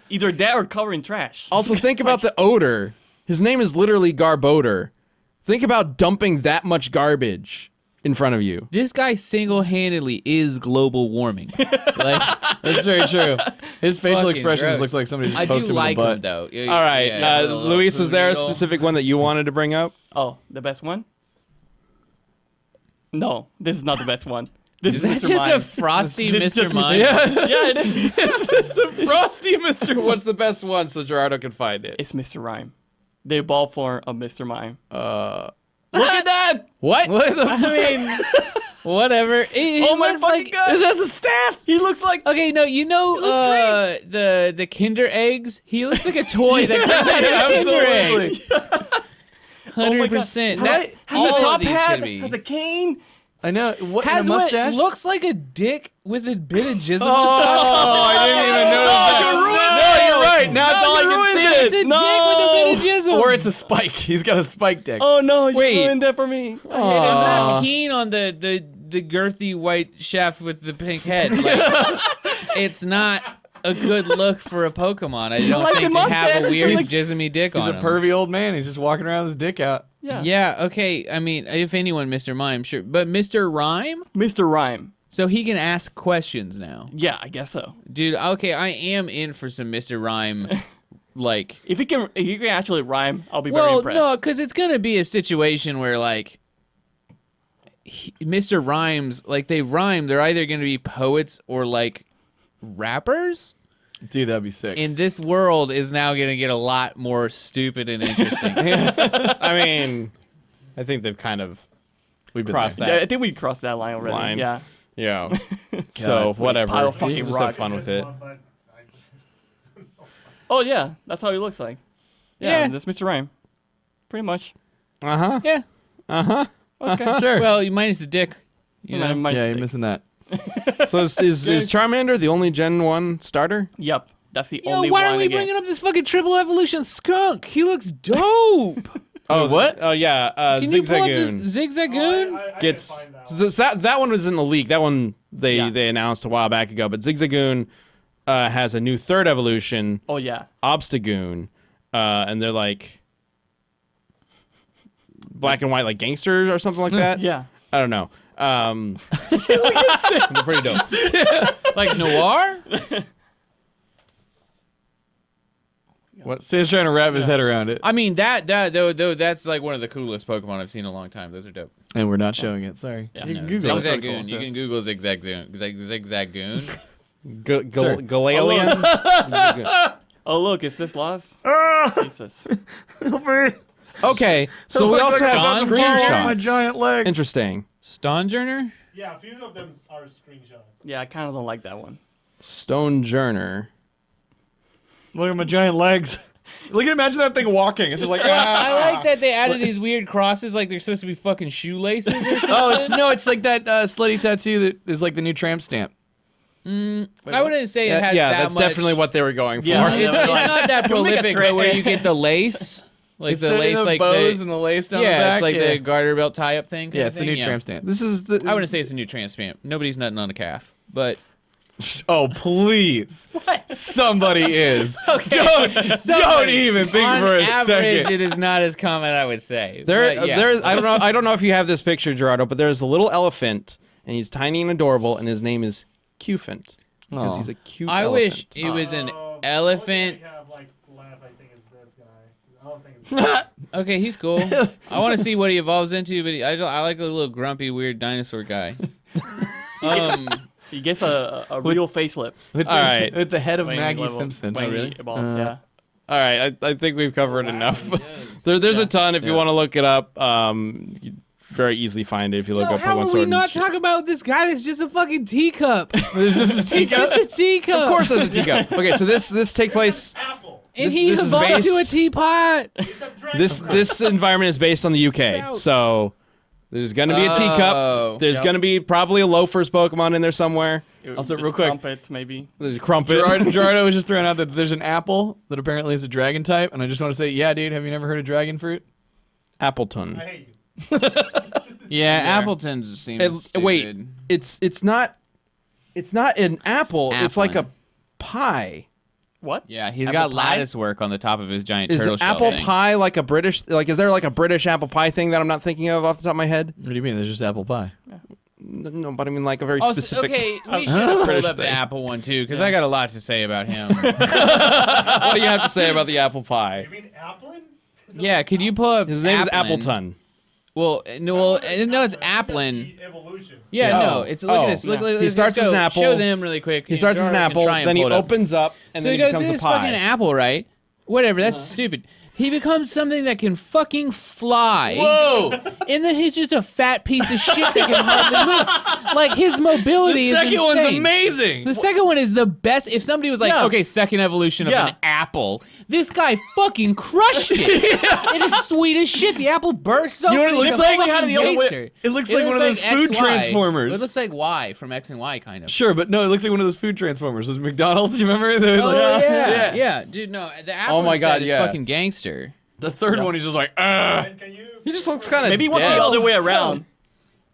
Speaker 3: either that or covered in trash.
Speaker 1: Also, think about the odor. His name is literally Garbodor. Think about dumping that much garbage in front of you.
Speaker 2: This guy single-handedly is global warming. Like,
Speaker 4: That's very true. His facial
Speaker 2: Fucking
Speaker 4: expressions
Speaker 2: gross.
Speaker 4: looks like somebody just
Speaker 2: I
Speaker 4: poked
Speaker 2: do
Speaker 4: him
Speaker 2: like
Speaker 4: in the butt.
Speaker 2: him though.
Speaker 1: All right,
Speaker 2: Yeah,
Speaker 1: Luis, was there a
Speaker 2: Poodle.
Speaker 1: specific one that you wanted to bring up?
Speaker 3: Oh, the best one? No, this is not the best one. This
Speaker 2: Is
Speaker 3: is
Speaker 2: that
Speaker 3: Mr.
Speaker 2: just a
Speaker 3: Mime.
Speaker 2: frosty
Speaker 3: This is
Speaker 2: Mr.
Speaker 3: just
Speaker 2: Mime?
Speaker 4: Yeah,
Speaker 3: Yeah, it is.
Speaker 4: it's just a frosty Mr.
Speaker 1: What's the best one so Gerardo can find it?
Speaker 3: It's Mr. Rhyme. The evolved form of Mr. Mime.
Speaker 1: Look
Speaker 3: at that!
Speaker 1: What?
Speaker 4: What the?
Speaker 2: I mean, whatever. He
Speaker 3: Oh my
Speaker 2: looks
Speaker 3: fucking
Speaker 2: like.
Speaker 3: god! This has a staff! He looks like...
Speaker 2: Okay, no, you know the Kinder eggs. He looks like a toy that comes out of a Kinder egg.
Speaker 3: Oh my god.
Speaker 2: 100%.
Speaker 3: Right? Has
Speaker 2: all
Speaker 3: a
Speaker 2: of
Speaker 3: top
Speaker 2: these
Speaker 3: hat,
Speaker 2: could be.
Speaker 3: has a cane.
Speaker 4: I know. What?
Speaker 2: Has
Speaker 4: and a
Speaker 2: what
Speaker 4: mustache?
Speaker 2: looks like a dick with a bit of jism.
Speaker 4: Oh, I didn't even notice that.
Speaker 3: you ruined
Speaker 4: No,
Speaker 3: it.
Speaker 4: you're right. Now it's
Speaker 3: No,
Speaker 4: all I
Speaker 3: you
Speaker 4: can
Speaker 3: ruined
Speaker 4: see.
Speaker 3: it.
Speaker 2: It's a
Speaker 3: No.
Speaker 2: dick with a bit of jism.
Speaker 4: Or it's a spike. He's got a spike dick.
Speaker 3: Oh no, you
Speaker 1: Wait.
Speaker 3: ruined that for me. I hate
Speaker 2: I'm not keen on the girthy white shaft with the pink head. Like, it's not a good look for a Pokemon. I don't
Speaker 3: like
Speaker 2: think
Speaker 3: the
Speaker 2: to have
Speaker 3: mustache.
Speaker 2: a weird
Speaker 3: It's like-
Speaker 2: jismy dick
Speaker 4: He's
Speaker 2: on
Speaker 4: a
Speaker 2: him.
Speaker 4: pervy old man. He's just walking around with his dick out.
Speaker 3: it. Yeah.
Speaker 2: Yeah, okay. I mean, if anyone, Mr. Mime, sure. But Mr. Rhyme?
Speaker 3: Mr. Rhyme.
Speaker 2: So he can ask questions now.
Speaker 3: Yeah, I guess so.
Speaker 2: Dude, okay, I am in for some Mr. Rhyme, like...
Speaker 3: If he can actually rhyme, I'll be very
Speaker 2: Well,
Speaker 3: impressed.
Speaker 2: no, because it's going to be a situation where, like, Mr. Rhymes, like, they rhyme. They're either going to be poets or, like, rappers.
Speaker 4: Dude, that'd be sick.
Speaker 2: And this world is now going to get a lot more stupid and interesting.
Speaker 1: I mean, I think they've kind of
Speaker 4: We've been
Speaker 1: crossed
Speaker 4: there.
Speaker 3: Yeah, I
Speaker 1: that.
Speaker 3: think we crossed that line already.
Speaker 1: Line.
Speaker 3: Yeah.
Speaker 1: Yeah. So whatever.
Speaker 3: Pile of fucking
Speaker 1: You just have
Speaker 3: rocks.
Speaker 1: fun with it.
Speaker 3: Oh yeah, that's how he looks like.
Speaker 2: Yeah.
Speaker 3: Yeah, that's Mr. Rhyme. Pretty much.
Speaker 1: Uh huh.
Speaker 2: Yeah.
Speaker 3: Okay.
Speaker 4: Sure.
Speaker 2: Well, minus the dick. You know?
Speaker 4: Yeah, you're missing that.
Speaker 1: So is Charmander the only Gen 1 starter?
Speaker 3: Yep. That's the
Speaker 2: Yo,
Speaker 3: only
Speaker 2: why
Speaker 3: one
Speaker 2: are we
Speaker 3: again.
Speaker 2: bringing up this fucking triple evolution skunk? He looks dope.
Speaker 1: Oh,
Speaker 4: what?
Speaker 1: Oh yeah,
Speaker 2: Can you pull up the
Speaker 1: Zigzagoon
Speaker 2: Zigzagoon?
Speaker 1: gets so that one was in the leak. That one they
Speaker 3: Yeah.
Speaker 1: announced a while back ago. But Zigzagoon has a new third evolution,
Speaker 3: Oh yeah.
Speaker 1: Obstagoon, and they're like black and white, like gangsters or something like that.
Speaker 3: Yeah.
Speaker 1: I don't know. They're pretty dope.
Speaker 2: Like Noir?
Speaker 4: Stan's trying to wrap his head around it.
Speaker 2: I mean, though, that's like one of the coolest Pokemon I've seen in a long time. Those are dope.
Speaker 4: And we're not showing it. Sorry.
Speaker 3: Yeah.
Speaker 4: You
Speaker 3: No,
Speaker 4: can Google it.
Speaker 3: Zigzagoon.
Speaker 2: Zigzagoon.
Speaker 3: cool,
Speaker 2: You
Speaker 3: too.
Speaker 2: can Google Zigzagoon. Zigzagoon.
Speaker 4: Sure.
Speaker 1: Galalian.
Speaker 3: Oh look, is this lost? Jesus.
Speaker 1: Okay, so we also have
Speaker 2: Don
Speaker 1: screenshots.
Speaker 4: giant leg.
Speaker 1: Interesting.
Speaker 2: Stonjourner?
Speaker 5: Yeah, a few of them are screenshots.
Speaker 3: Yeah, I kind of don't like that one.
Speaker 1: Stonejourner.
Speaker 4: Look at my giant legs. Look at imagine that thing walking. It's just like
Speaker 2: I like that they added these weird crosses, like they're supposed to be fucking shoelaces or something.
Speaker 4: it's like that slutty tattoo that is like the new tramp stamp.
Speaker 2: I wouldn't say it has
Speaker 1: Yeah,
Speaker 2: that
Speaker 1: that's
Speaker 2: much.
Speaker 1: definitely what they were going for.
Speaker 3: Yeah.
Speaker 2: It's not that
Speaker 3: Can we make a
Speaker 2: prolific,
Speaker 3: trend?
Speaker 2: but where you get the lace, like
Speaker 4: It's
Speaker 2: the lace,
Speaker 4: the
Speaker 2: like
Speaker 4: bows
Speaker 2: the
Speaker 4: and the lace down the
Speaker 2: yeah,
Speaker 4: back.
Speaker 2: it's like
Speaker 4: yeah.
Speaker 2: the garter belt tie-up thing.
Speaker 4: Yeah, it's the new tramp stamp.
Speaker 1: This is the.
Speaker 2: I wouldn't say it's a new transplant. Nobody's nutting on a calf, but
Speaker 4: Oh please! What? Somebody is.
Speaker 2: okay.
Speaker 4: Don't even think
Speaker 2: on
Speaker 4: for a
Speaker 2: average,
Speaker 4: second.
Speaker 2: it is not as common, I would say.
Speaker 1: There,
Speaker 2: But yeah.
Speaker 1: there's. I don't know if you have this picture, Gerardo, but there's a little elephant, and he's tiny and adorable, and his name is Cufant because
Speaker 4: Aw.
Speaker 1: he's a cute.
Speaker 2: I
Speaker 1: elephant.
Speaker 2: wish it was an elephant.
Speaker 5: The only thing I have like laugh, I think, is this guy. I don't don't think it's
Speaker 2: Okay, he's cool. I want to see what he evolves into, but I like a little grumpy, weird dinosaur guy.
Speaker 3: He gets a real facelift.
Speaker 4: With
Speaker 1: All right.
Speaker 4: with the head of
Speaker 3: when
Speaker 4: Maggie
Speaker 3: level-
Speaker 4: Simpson.
Speaker 3: when he evolves, yeah.
Speaker 1: All right, I think we've covered enough. There's a ton if you want to look it up. You can very easily find it if you look up
Speaker 2: How
Speaker 1: Pokemon
Speaker 2: will
Speaker 1: Sword
Speaker 2: we
Speaker 1: and
Speaker 2: not
Speaker 1: Shield.
Speaker 2: talk about this guy that's just a fucking teacup?
Speaker 4: There's just a
Speaker 2: He's just a teacup.
Speaker 1: Of course, there's a teacup. Okay, so this take place.
Speaker 5: Apple.
Speaker 2: And
Speaker 1: this-
Speaker 2: he
Speaker 1: this is
Speaker 2: evolved to a
Speaker 1: based-
Speaker 2: teapot.
Speaker 5: It's a dragon.
Speaker 1: This environment is based on the UK,
Speaker 2: Stout.
Speaker 1: so there's gonna be a teacup.
Speaker 2: Oh.
Speaker 1: There's
Speaker 3: Yep.
Speaker 1: gonna be probably a Loafer's Pokemon in there somewhere.
Speaker 4: Also,
Speaker 3: Just
Speaker 4: real quick.
Speaker 3: Crumpet, maybe.
Speaker 1: There's a Crumpet.
Speaker 4: Gerardo was just throwing out that there's an apple that apparently is a dragon type, and I just want to say, yeah, dude, have you never heard of dragon fruit?
Speaker 1: Appleton.
Speaker 5: I hate you.
Speaker 2: Yeah, Appleton seems stupid.
Speaker 1: Wait, it's not an apple. It's like a
Speaker 2: Applin.
Speaker 1: pie.
Speaker 3: What?
Speaker 2: Yeah, he's
Speaker 3: Apple
Speaker 2: got
Speaker 3: pie?
Speaker 2: lattice work on the top of his giant
Speaker 1: Is
Speaker 2: turtle
Speaker 1: an
Speaker 2: shell
Speaker 1: apple
Speaker 2: thing.
Speaker 1: pie like a British? Like, is there like a British apple pie thing that I'm not thinking of off the top of my head?
Speaker 4: What do you mean? There's just apple pie.
Speaker 1: No, but I mean like a very
Speaker 2: Oh,
Speaker 1: specific.
Speaker 2: okay, we should have pulled
Speaker 1: British
Speaker 2: up the
Speaker 1: thing.
Speaker 2: apple one too, because I got a lot to say about him.
Speaker 1: What do you have to say about the apple pie?
Speaker 5: You mean Applin?
Speaker 2: Yeah, could you pull up?
Speaker 1: His name is
Speaker 2: Applin?
Speaker 1: Appleton.
Speaker 2: Well, no, it's Applin.
Speaker 5: The evolution.
Speaker 2: Yeah,
Speaker 1: Yeah.
Speaker 2: no, it's look at this. Look,
Speaker 3: Yeah.
Speaker 2: look,
Speaker 1: He
Speaker 2: let's
Speaker 1: starts as
Speaker 2: go.
Speaker 1: an apple.
Speaker 2: Show them really quick.
Speaker 1: He starts as an apple, then he opens up, and
Speaker 2: So
Speaker 1: then
Speaker 2: he
Speaker 1: he
Speaker 2: goes,
Speaker 1: becomes
Speaker 2: this
Speaker 1: a
Speaker 2: is fucking
Speaker 1: pie.
Speaker 2: apple, right? Whatever, that's stupid. He becomes something that can fucking fly.
Speaker 4: Whoa!
Speaker 2: And then he's just a fat piece of shit that can hardly move. Like, his mobility
Speaker 4: The
Speaker 2: is
Speaker 4: second
Speaker 2: insane.
Speaker 4: one's amazing.
Speaker 2: The second one is the best. If somebody was like,
Speaker 3: Yeah.
Speaker 2: okay, second evolution of
Speaker 3: Yeah.
Speaker 2: an apple, this guy fucking crushed it. It is sweet as shit. The apple bursts open.
Speaker 4: You know what it
Speaker 2: He's
Speaker 4: looks
Speaker 2: a
Speaker 4: like?
Speaker 2: fucking
Speaker 3: the other way-
Speaker 2: gangster.
Speaker 4: it looks like one of those food
Speaker 2: XY.
Speaker 4: transformers.
Speaker 2: It looks like Y from X and Y, kind of.
Speaker 4: Sure, but no, it looks like one of those food transformers. Those McDonald's, you remember? They were
Speaker 2: Oh,
Speaker 4: like-
Speaker 2: yeah. Dude, no, the apple
Speaker 1: my God,
Speaker 2: is
Speaker 1: yeah.
Speaker 2: fucking gangster.
Speaker 4: The third one, he's just like, ah.
Speaker 5: And can you?
Speaker 1: He just looks kind of
Speaker 3: Maybe what's
Speaker 1: dead.
Speaker 3: the other way around?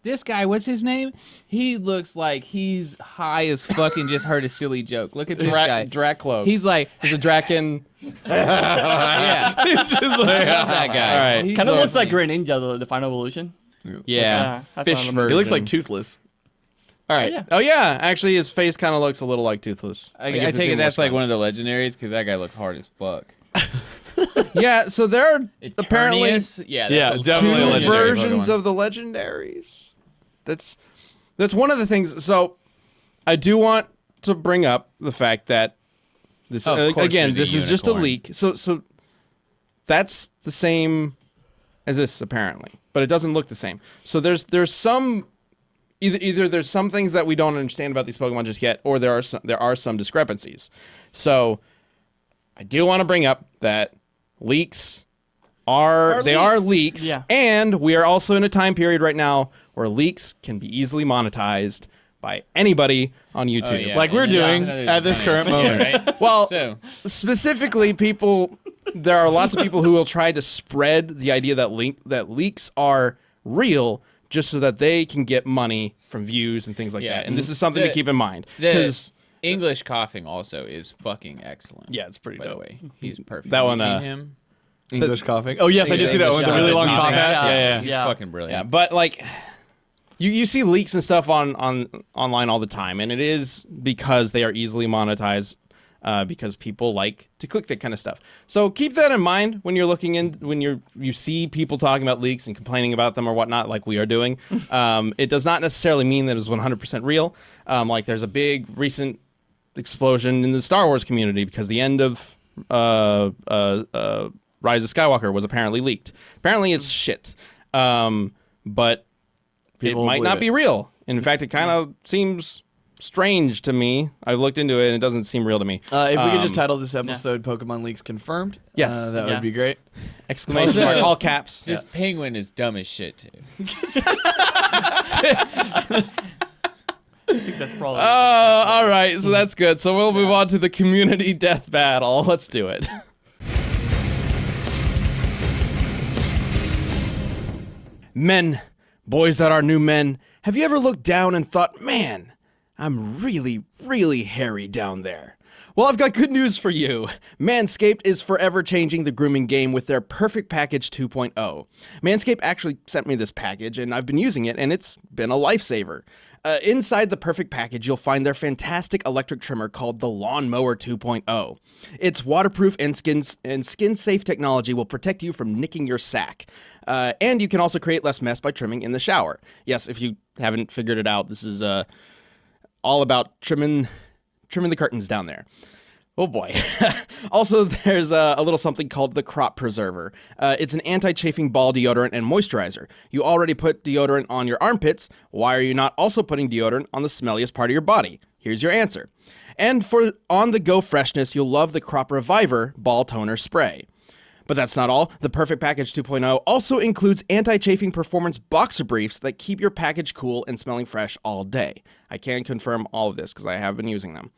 Speaker 2: This guy, what's his name? He looks like he's high as fucking just heard a silly joke. Look at this guy.
Speaker 1: Draclo.
Speaker 2: He's like,
Speaker 1: He's a Draken.
Speaker 2: yeah,
Speaker 4: It's just like,
Speaker 2: that guy.
Speaker 1: All right.
Speaker 2: He's
Speaker 3: Kind of
Speaker 2: so
Speaker 3: looks like
Speaker 2: funny.
Speaker 3: Greninja, the final evolution.
Speaker 2: Yeah.
Speaker 3: that's
Speaker 1: fish
Speaker 3: what I'm-
Speaker 1: version.
Speaker 4: he looks like Toothless.
Speaker 1: All right.
Speaker 3: Yeah.
Speaker 1: Oh yeah, actually, his face kind of looks a little like Toothless.
Speaker 2: I take it that's like one of the legendaries because that guy looks hard as fuck.
Speaker 1: Yeah. So there are apparently
Speaker 2: Eternius? Yeah,
Speaker 4: Yeah,
Speaker 2: that's a
Speaker 4: definitely
Speaker 1: two
Speaker 4: a legendary
Speaker 1: versions
Speaker 4: Pokemon.
Speaker 1: of the legendaries. That's one of the things. So I do want to bring up the fact that this
Speaker 2: Of course
Speaker 1: again,
Speaker 2: there's a
Speaker 1: this is just a
Speaker 2: unicorn.
Speaker 1: leak. So that's the same as this apparently, but it doesn't look the same. So there's some either there's some things that we don't understand about these Pokemon just yet, or there are some discrepancies. So I do want to bring up that leaks are leaks,
Speaker 3: Yeah.
Speaker 1: and we are also in a time period right now where leaks can be easily monetized by anybody on YouTube.
Speaker 2: Oh, yeah.
Speaker 4: Like we're
Speaker 2: And then
Speaker 4: doing
Speaker 2: there's
Speaker 4: at this
Speaker 2: another-
Speaker 4: current moment.
Speaker 2: Yeah, right?
Speaker 1: Well,
Speaker 2: So,
Speaker 1: specifically, there are lots of people who will try to spread the idea that leaks are real just so that they can get money from views and things like
Speaker 2: Yeah.
Speaker 1: that. And this is something to
Speaker 2: The-
Speaker 1: keep in mind
Speaker 2: the
Speaker 1: because
Speaker 2: English coughing also is fucking excellent.
Speaker 1: yeah, it's pretty
Speaker 2: By the
Speaker 1: dope.
Speaker 2: way, he's perfect.
Speaker 1: That
Speaker 2: Have
Speaker 1: one,
Speaker 2: you seen
Speaker 1: uh,
Speaker 2: him?
Speaker 4: English coughing. Oh yes, I did see that one with the really long top hat. Yeah.
Speaker 2: He's
Speaker 3: Yeah.
Speaker 2: fucking brilliant.
Speaker 1: Yeah, but like you see leaks and stuff on online all the time, and it is because they are easily monetized because people like to click that kind of stuff. So keep that in mind when you're looking in when you see people talking about leaks and complaining about them or whatnot, like we are doing. It does not necessarily mean that it's 100% real. Like there's a big recent explosion in the Star Wars community because the end of Rise of Skywalker was apparently leaked. Apparently it's shit. But
Speaker 4: People
Speaker 1: it might
Speaker 4: believe
Speaker 1: not
Speaker 4: it.
Speaker 1: be real. In fact, it kind of seems strange to me. I looked into it and it doesn't seem real to me.
Speaker 4: If we could just title this episode "Pokemon Leaks Confirmed,"
Speaker 1: Yes.
Speaker 4: that
Speaker 3: Yeah.
Speaker 4: would be great.
Speaker 1: Exclamation
Speaker 2: Also-
Speaker 1: mark, all caps.
Speaker 2: This penguin is dumb as shit too.
Speaker 3: I think that's probably.
Speaker 1: All right, so that's good. So we'll move on to the community death battle. Let's do it. Men, boys that are new men, have you ever looked down and thought, man, I'm really, really hairy down there? Well, I've got good news for you. Manscaped is forever changing the grooming game with their Perfect Package 2.0. Manscaped actually sent me this package, and I've been using it, and it's been a lifesaver. Inside the perfect package, you'll find their fantastic electric trimmer called the Lawnmower 2.0. Its waterproof and skin-safe technology will protect you from nicking your sack. And you can also create less mess by trimming in the shower. Yes, if you haven't figured it out, this is all about trimming the curtains down there. Oh boy. Also, there's a little something called the Crop Preserver. It's an anti-chafing ball deodorant and moisturizer. You already put deodorant on your armpits. Why are you not also putting deodorant on the smelliest part of your body? Here's your answer. And for on-the-go freshness, you'll love the Crop Reviver Ball Toner Spray. But that's not all. The Perfect Package 2.0 also includes anti-chafing performance boxer briefs that keep your package cool and smelling fresh all day. I can confirm all of this because I have been using them.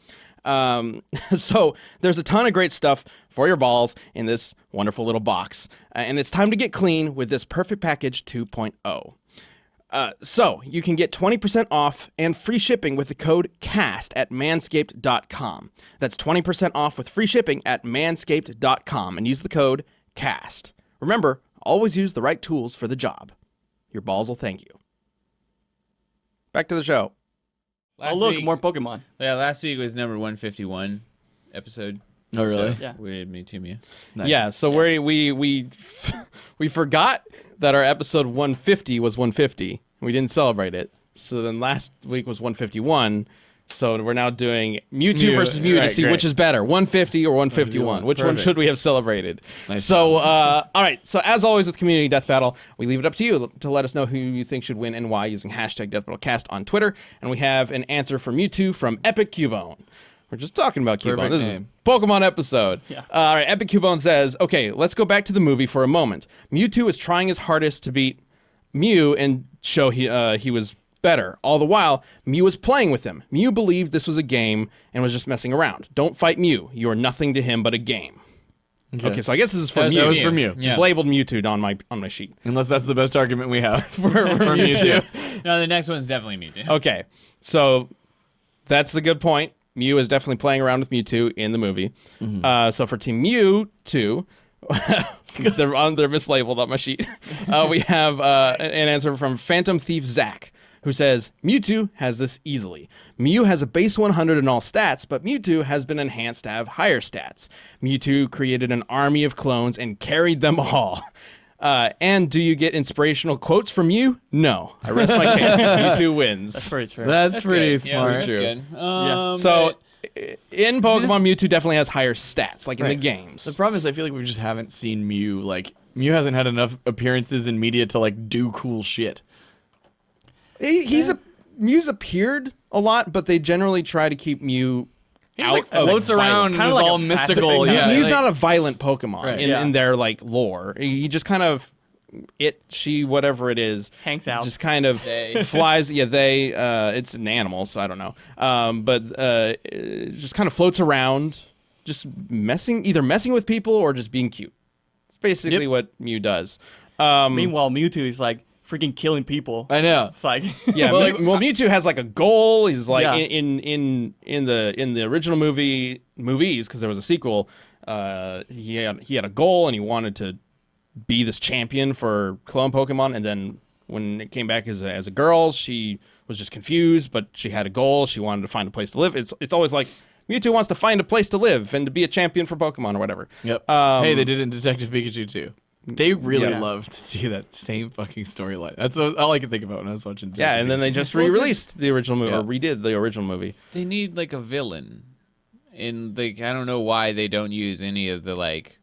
Speaker 1: So there's a ton of great stuff for your balls in this wonderful little box. And it's time to get clean with this Perfect Package 2.0. So you can get 20% off and free shipping with the code CAST at manscaped.com. That's 20% off with free shipping at manscaped.com and use the code CAST. Remember, always use the right tools for the job. Your balls will thank you. Back to the show.
Speaker 3: More Pokemon.
Speaker 2: Yeah, last week was number 151 episode.
Speaker 4: Oh, really?
Speaker 2: So
Speaker 3: Yeah.
Speaker 2: We had Me Too Mew.
Speaker 4: Nice.
Speaker 1: Yeah, so we forgot that our episode 150 was 150. We didn't celebrate it. So then last week was 151. So we're now doing Mewtwo versus Mew to
Speaker 4: right,
Speaker 1: see
Speaker 4: great.
Speaker 1: which is better, 150 or 151. Which one
Speaker 4: Perfect.
Speaker 1: should we have celebrated?
Speaker 4: Nice
Speaker 1: So, all right. So as always with Community Death Battle, we leave it up to you to let us know who you think should win and why using hashtag DeathBattleCast on Twitter. And we have an answer from Mewtwo from Epic Cubone. We're just talking about Cubone.
Speaker 4: Perfect
Speaker 1: This is
Speaker 4: name.
Speaker 1: a Pokemon episode.
Speaker 3: Yeah.
Speaker 1: All right, Epic Cubone says, okay, let's go back to the movie for a moment. Mewtwo is trying his hardest to beat Mew and show he was better. All the while, Mew was playing with him. Mew believed this was a game and was just messing around. Don't fight Mew. You are nothing to him but a game. Okay, so I guess this is for
Speaker 2: That
Speaker 1: Mew.
Speaker 2: was for
Speaker 4: Mew.
Speaker 1: Just
Speaker 2: Yeah.
Speaker 1: labeled Mewtwo on my sheet.
Speaker 4: Unless that's the best argument we have
Speaker 1: For Mewtwo.
Speaker 2: No, the next one's definitely Me Too.
Speaker 1: Okay, so that's a good point. Mew is definitely playing around with Mewtwo in the movie. So for Team Mewtwo, they're mislabeled on my sheet. We have an answer from Phantom Thief Zach, who says, Mewtwo has this easily. Mew has a base 100 in all stats, but Mewtwo has been enhanced to have higher stats. Mewtwo created an army of clones and carried them all. And do you get inspirational quotes from Mew? No. I rest my case. Mewtwo wins.
Speaker 3: That's very true.
Speaker 4: That's pretty
Speaker 2: good.
Speaker 4: smart.
Speaker 2: Yeah, that's good.
Speaker 3: Yeah.
Speaker 1: So in Pokemon,
Speaker 4: this-
Speaker 1: Mewtwo definitely has higher stats, like in the
Speaker 4: Right.
Speaker 1: games.
Speaker 4: The problem is I feel like we just haven't seen Mew. Like, Mew hasn't had enough appearances in media to, like, do cool shit.
Speaker 1: Mew's appeared a lot, but they generally try to keep Mew
Speaker 4: He
Speaker 1: out.
Speaker 4: just, like, floats around and
Speaker 3: Kinda
Speaker 4: is
Speaker 3: like
Speaker 4: all
Speaker 3: a
Speaker 4: mystical.
Speaker 3: passive
Speaker 4: Yeah,
Speaker 1: Mew's
Speaker 4: like-
Speaker 1: not a violent Pokemon
Speaker 4: Right.
Speaker 1: in their like lore. He just kind of whatever it is,
Speaker 3: Hangs out.
Speaker 1: just kind of
Speaker 2: They.
Speaker 1: flies. Yeah, it's an animal, so I don't know. But it just kind of floats around, just either messing with people or just being cute. It's basically
Speaker 4: Yep.
Speaker 1: what Mew does.
Speaker 3: Meanwhile, Mewtwo is like freaking killing people.
Speaker 4: I know.
Speaker 3: It's like
Speaker 1: Yeah,
Speaker 4: Well,
Speaker 1: Mewtwo has like a goal. He's like
Speaker 3: Yeah.
Speaker 1: in the original movies because there was a sequel. He had a goal and he wanted to be this champion for clone Pokemon. And then when it came back as a girl, she was just confused, but she had a goal. She wanted to find a place to live. It's always like Mewtwo wants to find a place to live and to be a champion for Pokemon or whatever.
Speaker 4: Yep. Hey, they did it in Detective Pikachu too. They really
Speaker 1: Yeah.
Speaker 4: loved to do that same fucking storyline. That's all I could think about when I was watching.
Speaker 1: Yeah, and then they just re-released the original movie
Speaker 4: Yeah.
Speaker 1: or redid the original movie.
Speaker 2: They need like a villain, and like I don't know why they don't use any of the like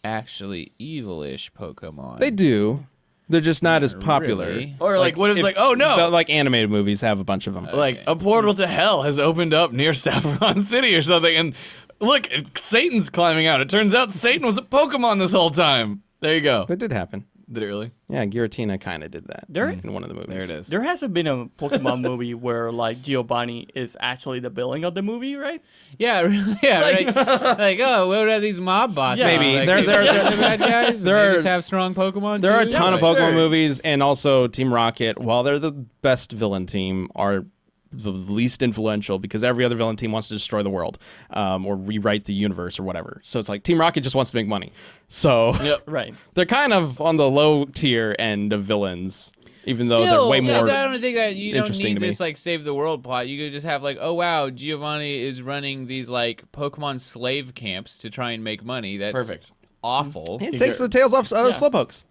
Speaker 2: actually evil-ish Pokemon.
Speaker 1: They do. They're just not as popular.
Speaker 2: Really?
Speaker 4: Or like, what if like, oh no,
Speaker 1: The, like animated movies have a bunch of them.
Speaker 4: like a portal to hell has opened up near Saffron City or something, and look, Satan's climbing out. It turns out Satan was a Pokemon this whole time. There you go.
Speaker 1: That did happen.
Speaker 4: Did it really?
Speaker 1: Yeah, Giratina kind of did that
Speaker 3: There-
Speaker 1: in one of the movies.
Speaker 4: There it is.
Speaker 3: there hasn't been a Pokemon movie where like Giovanni is actually the villain of the movie, right?
Speaker 2: Yeah, really. Yeah, right. Like, oh, what are these mob bosses?
Speaker 3: Yeah.
Speaker 1: Maybe.
Speaker 2: Like,
Speaker 1: They're
Speaker 2: the bad guys.
Speaker 1: there
Speaker 2: They
Speaker 1: are-
Speaker 2: just have strong Pokemon.
Speaker 1: There are a
Speaker 2: too?
Speaker 1: ton of
Speaker 2: Like,
Speaker 1: Pokemon
Speaker 2: sure.
Speaker 1: movies, and also Team Rocket, while they're the best villain team, are the least influential because every other villain team wants to destroy the world or rewrite the universe or whatever. So it's like Team Rocket just wants to make money. So
Speaker 4: Yep.
Speaker 3: Right.
Speaker 1: they're kind of on the low tier end of villains even though they're way more.
Speaker 2: I don't think that you don't
Speaker 1: interesting
Speaker 2: need
Speaker 1: to me.
Speaker 2: this like save the world plot. You could just have like, oh wow, Giovanni is running these like Pokemon slave camps to try and make money. That's
Speaker 4: Perfect.
Speaker 2: awful.
Speaker 1: It takes the tails off Slowpokes.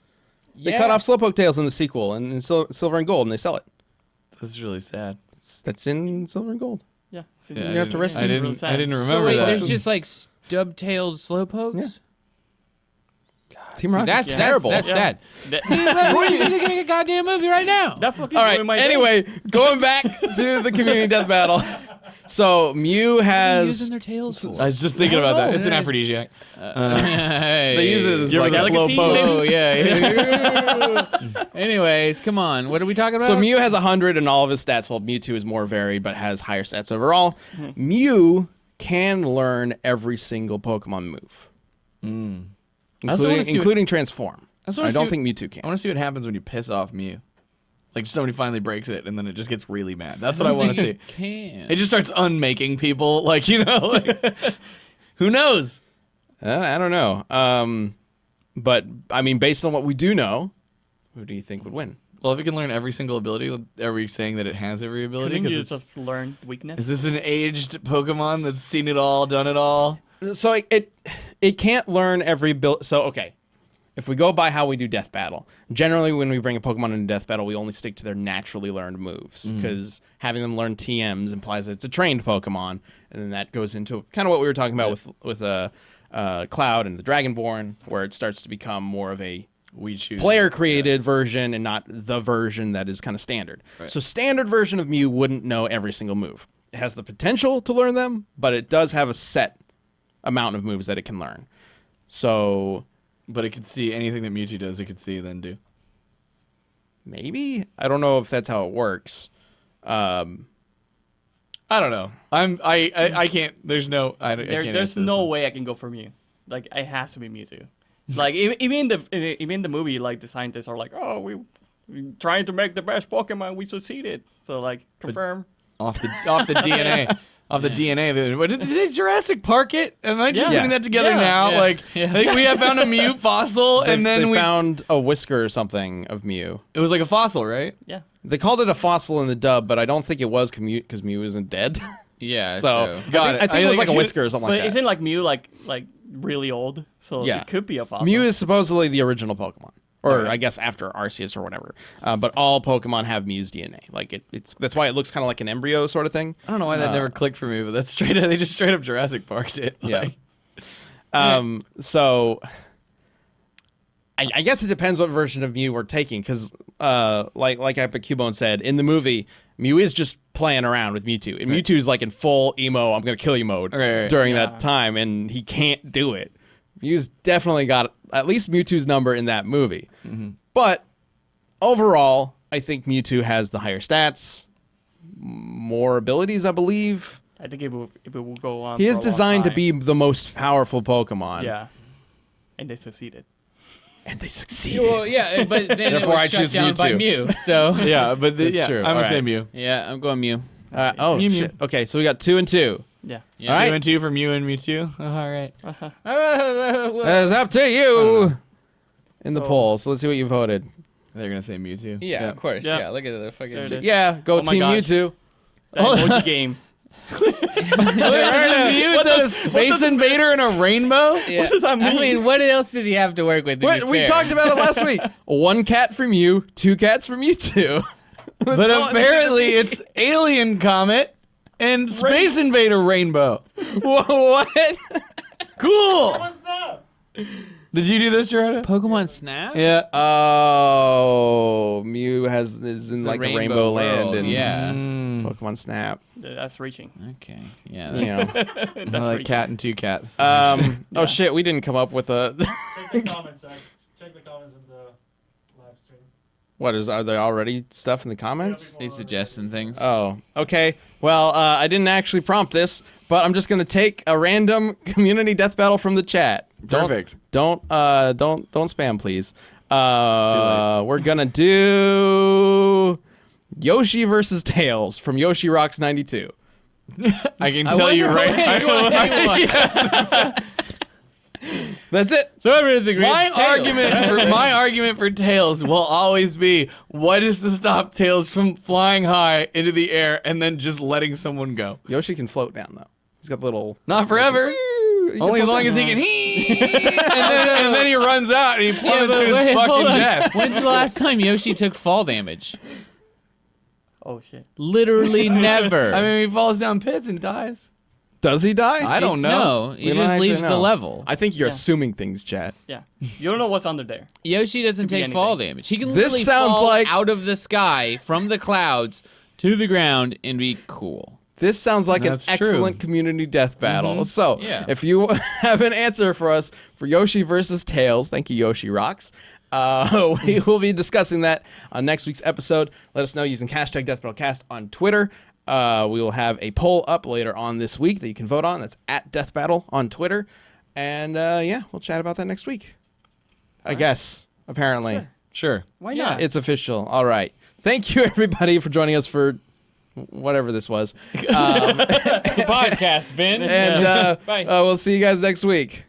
Speaker 1: They
Speaker 2: Yeah.
Speaker 1: cut off Slowpoke tails in the sequel and in Silver and Gold, and they sell it.
Speaker 4: That's really sad.
Speaker 1: That's in Silver and Gold.
Speaker 3: Yeah.
Speaker 4: Yeah,
Speaker 1: You have to rescue.
Speaker 4: I
Speaker 3: Really
Speaker 4: didn't.
Speaker 3: sad.
Speaker 4: I didn't
Speaker 3: So
Speaker 4: remember
Speaker 2: So wait,
Speaker 4: that.
Speaker 2: there's just like stub-tailed Slowpokes?
Speaker 1: Yeah. Team
Speaker 2: See,
Speaker 1: Rocket's
Speaker 2: that's
Speaker 1: terrible.
Speaker 2: That's sad.
Speaker 3: That,
Speaker 2: What do you think they're gonna make a goddamn movie right now?
Speaker 3: that fucking
Speaker 1: All right.
Speaker 3: ruined my day.
Speaker 1: Anyway, going back to the community death battle. So Mew
Speaker 2: What are they
Speaker 1: has.
Speaker 2: using their tails for?
Speaker 4: I was just thinking about that. It's an
Speaker 2: Hey.
Speaker 4: aphrodisiac.
Speaker 2: They
Speaker 1: use it as
Speaker 4: You're
Speaker 1: like a
Speaker 4: the
Speaker 1: slow
Speaker 3: delicacy,
Speaker 1: poke.
Speaker 3: maybe?
Speaker 2: Oh yeah. Anyways, come on. What are we talking about?
Speaker 1: So Mew has 100 in all of his stats, while Mewtwo is more varied but has higher stats overall. Mew can learn every single Pokemon move,
Speaker 4: I also wanna see
Speaker 1: including Transform.
Speaker 4: I also
Speaker 1: I
Speaker 4: wanna
Speaker 1: don't
Speaker 4: see
Speaker 1: think Mewtwo
Speaker 4: I
Speaker 1: can.
Speaker 4: want to see what happens when you piss off Mew. Like somebody finally breaks it, and then it just gets really mad. That's what I want to see.
Speaker 2: Can.
Speaker 4: It just starts unmaking people. Like like, who knows?
Speaker 1: I don't know. But I mean, based on what we do know, who do you think would win?
Speaker 4: Well, if it can learn every single ability, are we saying that it has every ability?
Speaker 3: Couldn't you
Speaker 4: Because it's
Speaker 3: just learn weakness?
Speaker 4: is this an aged Pokemon that's seen it all, done it all?
Speaker 1: So it can't learn every build. So okay, if we go by how we do Death Battle, generally when we bring a Pokemon into Death Battle, we only stick to their naturally learned moves because having them learn TMs implies that it's a trained Pokemon, and then that goes into kind of what we were talking about with Cloud and the Dragonborn, where it starts to become more of a
Speaker 4: We choose
Speaker 1: player-created version and not the version that is kind of standard.
Speaker 4: Right.
Speaker 1: So standard version of Mew wouldn't know every single move. It has the potential to learn them, but it does have a set amount of moves that it can learn. So
Speaker 4: But it could see anything that Mewtwo does. It could see then do.
Speaker 1: maybe I don't know if that's how it works.
Speaker 4: I don't know. I can't. There's no. I can't
Speaker 3: There's
Speaker 4: answer this
Speaker 3: no
Speaker 4: one.
Speaker 3: way I can go for Mew. Like it has to be Mewtwo. Like even in the movie, like the scientists are like, oh, we trying to make the best Pokemon. We succeeded. So like confirm.
Speaker 4: off the DNA. Off the DNA. What, did they Jurassic Park it? Am I just
Speaker 3: Yeah.
Speaker 4: putting that together
Speaker 3: Yeah.
Speaker 4: now?
Speaker 2: Yeah.
Speaker 4: Like,
Speaker 2: Yeah.
Speaker 4: I think we have found a Mew fossil, and then
Speaker 1: they
Speaker 4: we
Speaker 1: found a whisker or something of Mew.
Speaker 4: It was like a fossil, right?
Speaker 3: Yeah.
Speaker 1: They called it a fossil in the dub, but I don't think it was because Mew isn't dead.
Speaker 2: Yeah.
Speaker 1: So
Speaker 4: Got
Speaker 1: I
Speaker 4: it.
Speaker 1: think it was like a
Speaker 4: could-
Speaker 1: whisker or something
Speaker 3: But
Speaker 1: like that.
Speaker 3: isn't like Mew like really old? So
Speaker 1: Yeah.
Speaker 3: it could be a fossil.
Speaker 1: Mew is supposedly the original Pokemon, or I guess after Arceus or whatever. But all Pokemon have Mew's DNA. Like it's that's why it looks kind of like an embryo sort of thing.
Speaker 4: I don't know why that never clicked for me, but that's straight. They just straight up Jurassic Parked it.
Speaker 1: Yeah.
Speaker 4: Like,
Speaker 1: So I guess it depends what version of Mew we're taking, because like Epic Cubone said in the movie, Mew is just playing around with Mewtwo, and Mewtwo's like in full emo "I'm gonna kill you" mode
Speaker 4: Right.
Speaker 1: during
Speaker 3: Yeah.
Speaker 1: that time, and he can't do it. Mew's definitely got at least Mewtwo's number in that movie, but overall, I think Mewtwo has the higher stats, more abilities, I believe.
Speaker 3: I think it will go on.
Speaker 1: He
Speaker 3: for
Speaker 1: is
Speaker 3: a long
Speaker 1: designed to
Speaker 3: time.
Speaker 1: be the most powerful Pokemon.
Speaker 3: Yeah. And they succeeded.
Speaker 1: And they succeeded.
Speaker 2: Well, yeah, but then
Speaker 1: Therefore,
Speaker 2: it was
Speaker 1: I
Speaker 2: shut
Speaker 1: choose
Speaker 2: down by
Speaker 1: Mewtwo.
Speaker 2: Mew. So
Speaker 4: yeah, but
Speaker 1: That's
Speaker 4: yeah,
Speaker 1: true.
Speaker 4: I'm gonna
Speaker 1: Alright.
Speaker 4: say Mew.
Speaker 2: yeah, I'm going Mew.
Speaker 1: Oh,
Speaker 4: Mew, Mew.
Speaker 1: shit. Okay, so we got 2 and 2.
Speaker 3: Yeah.
Speaker 2: Yeah.
Speaker 1: All right.
Speaker 4: 2 and 2 for Mew and Mewtwo. Oh, all right.
Speaker 1: It's up to you in the
Speaker 3: So-
Speaker 1: poll. So let's see what you voted.
Speaker 4: They're gonna say Mewtwo.
Speaker 2: Yeah, of course.
Speaker 3: Yeah.
Speaker 2: Yeah, look at the fucking
Speaker 3: There it
Speaker 2: shit.
Speaker 3: is.
Speaker 1: Yeah, go
Speaker 3: Oh my
Speaker 1: Team
Speaker 3: gosh.
Speaker 1: Mewtwo.
Speaker 3: That emoji game.
Speaker 4: Mew is that a Space Invader and a rainbow?
Speaker 2: Yeah.
Speaker 3: What does that
Speaker 2: I
Speaker 3: mean?
Speaker 2: mean, what else did he have to work with? To be
Speaker 1: We
Speaker 2: fair?
Speaker 1: talked about it last week. 1 cat for Mew, 2 cats for Mewtwo.
Speaker 4: But apparently it's Alien Comet and Space Invader Rainbow.
Speaker 1: What?
Speaker 4: Cool.
Speaker 5: What's that?
Speaker 4: Did you do this, Gerardo?
Speaker 2: Pokemon Snap.
Speaker 4: Yeah.
Speaker 1: Oh, Mew is in like the Rainbow Land
Speaker 2: World,
Speaker 1: and
Speaker 2: yeah.
Speaker 1: Pokemon Snap.
Speaker 3: That's reaching.
Speaker 2: Okay. Yeah.
Speaker 1: You know.
Speaker 3: That's
Speaker 4: I like
Speaker 3: reaching.
Speaker 4: cat and 2 cats.
Speaker 1: Oh shit, we didn't come up with a.
Speaker 5: Check the comments, Zach. Check the comments in the live stream.
Speaker 1: What is? Are there already stuff in the comments?
Speaker 5: Yeah,
Speaker 2: He's suggesting things.
Speaker 1: Oh, okay. Well, I didn't actually prompt this, but I'm just gonna take a random community death battle from the chat.
Speaker 4: Perfect.
Speaker 1: Don't spam, please. We're gonna do Yoshi versus Tails from Yoshi Rocks 92.
Speaker 4: I can tell you right. That's it.
Speaker 2: So everyone disagrees.
Speaker 4: My argument for Tails will always be, what is to stop Tails from flying high into the air and then just letting someone go?
Speaker 1: Yoshi can float down though. He's got the little.
Speaker 4: Not forever. Only as long as he can and then he runs out and he plummets to his fucking death.
Speaker 2: When's the last time Yoshi took fall damage?
Speaker 3: Oh shit.
Speaker 2: Literally never.
Speaker 4: I mean, he falls down pits and dies.
Speaker 1: Does he die?
Speaker 4: I don't know.
Speaker 2: No, he
Speaker 1: We don't
Speaker 2: just
Speaker 1: actually
Speaker 2: leaves the
Speaker 1: know.
Speaker 2: level.
Speaker 1: I think you're
Speaker 3: Yeah.
Speaker 1: assuming things, chat.
Speaker 3: Yeah. You don't know what's under there.
Speaker 2: Yoshi doesn't
Speaker 3: Could be
Speaker 2: take fall
Speaker 3: anything.
Speaker 2: damage. He can
Speaker 1: This
Speaker 2: literally
Speaker 1: sounds
Speaker 2: fall
Speaker 1: like-
Speaker 2: out of the sky from the clouds to the ground and be cool.
Speaker 1: This sounds like
Speaker 4: That's
Speaker 1: an
Speaker 4: true.
Speaker 1: excellent community death battle. So,
Speaker 2: Yeah.
Speaker 1: if you have an answer for us for Yoshi versus Tails, thank you, Yoshi Rocks. We will be discussing that on next week's episode. Let us know using hashtag DeathBattleCast on Twitter. We will have a poll up later on this week that you can vote on. That's at DeathBattle on Twitter. And yeah, we'll chat about that next week. I guess, apparently.
Speaker 4: Sure.
Speaker 3: Why
Speaker 2: Yeah.
Speaker 3: not?
Speaker 1: It's official. All right. Thank you, everybody, for joining us for whatever this was.
Speaker 2: It's a podcast, Ben.
Speaker 1: And
Speaker 2: Bye.
Speaker 1: we'll see you guys next week.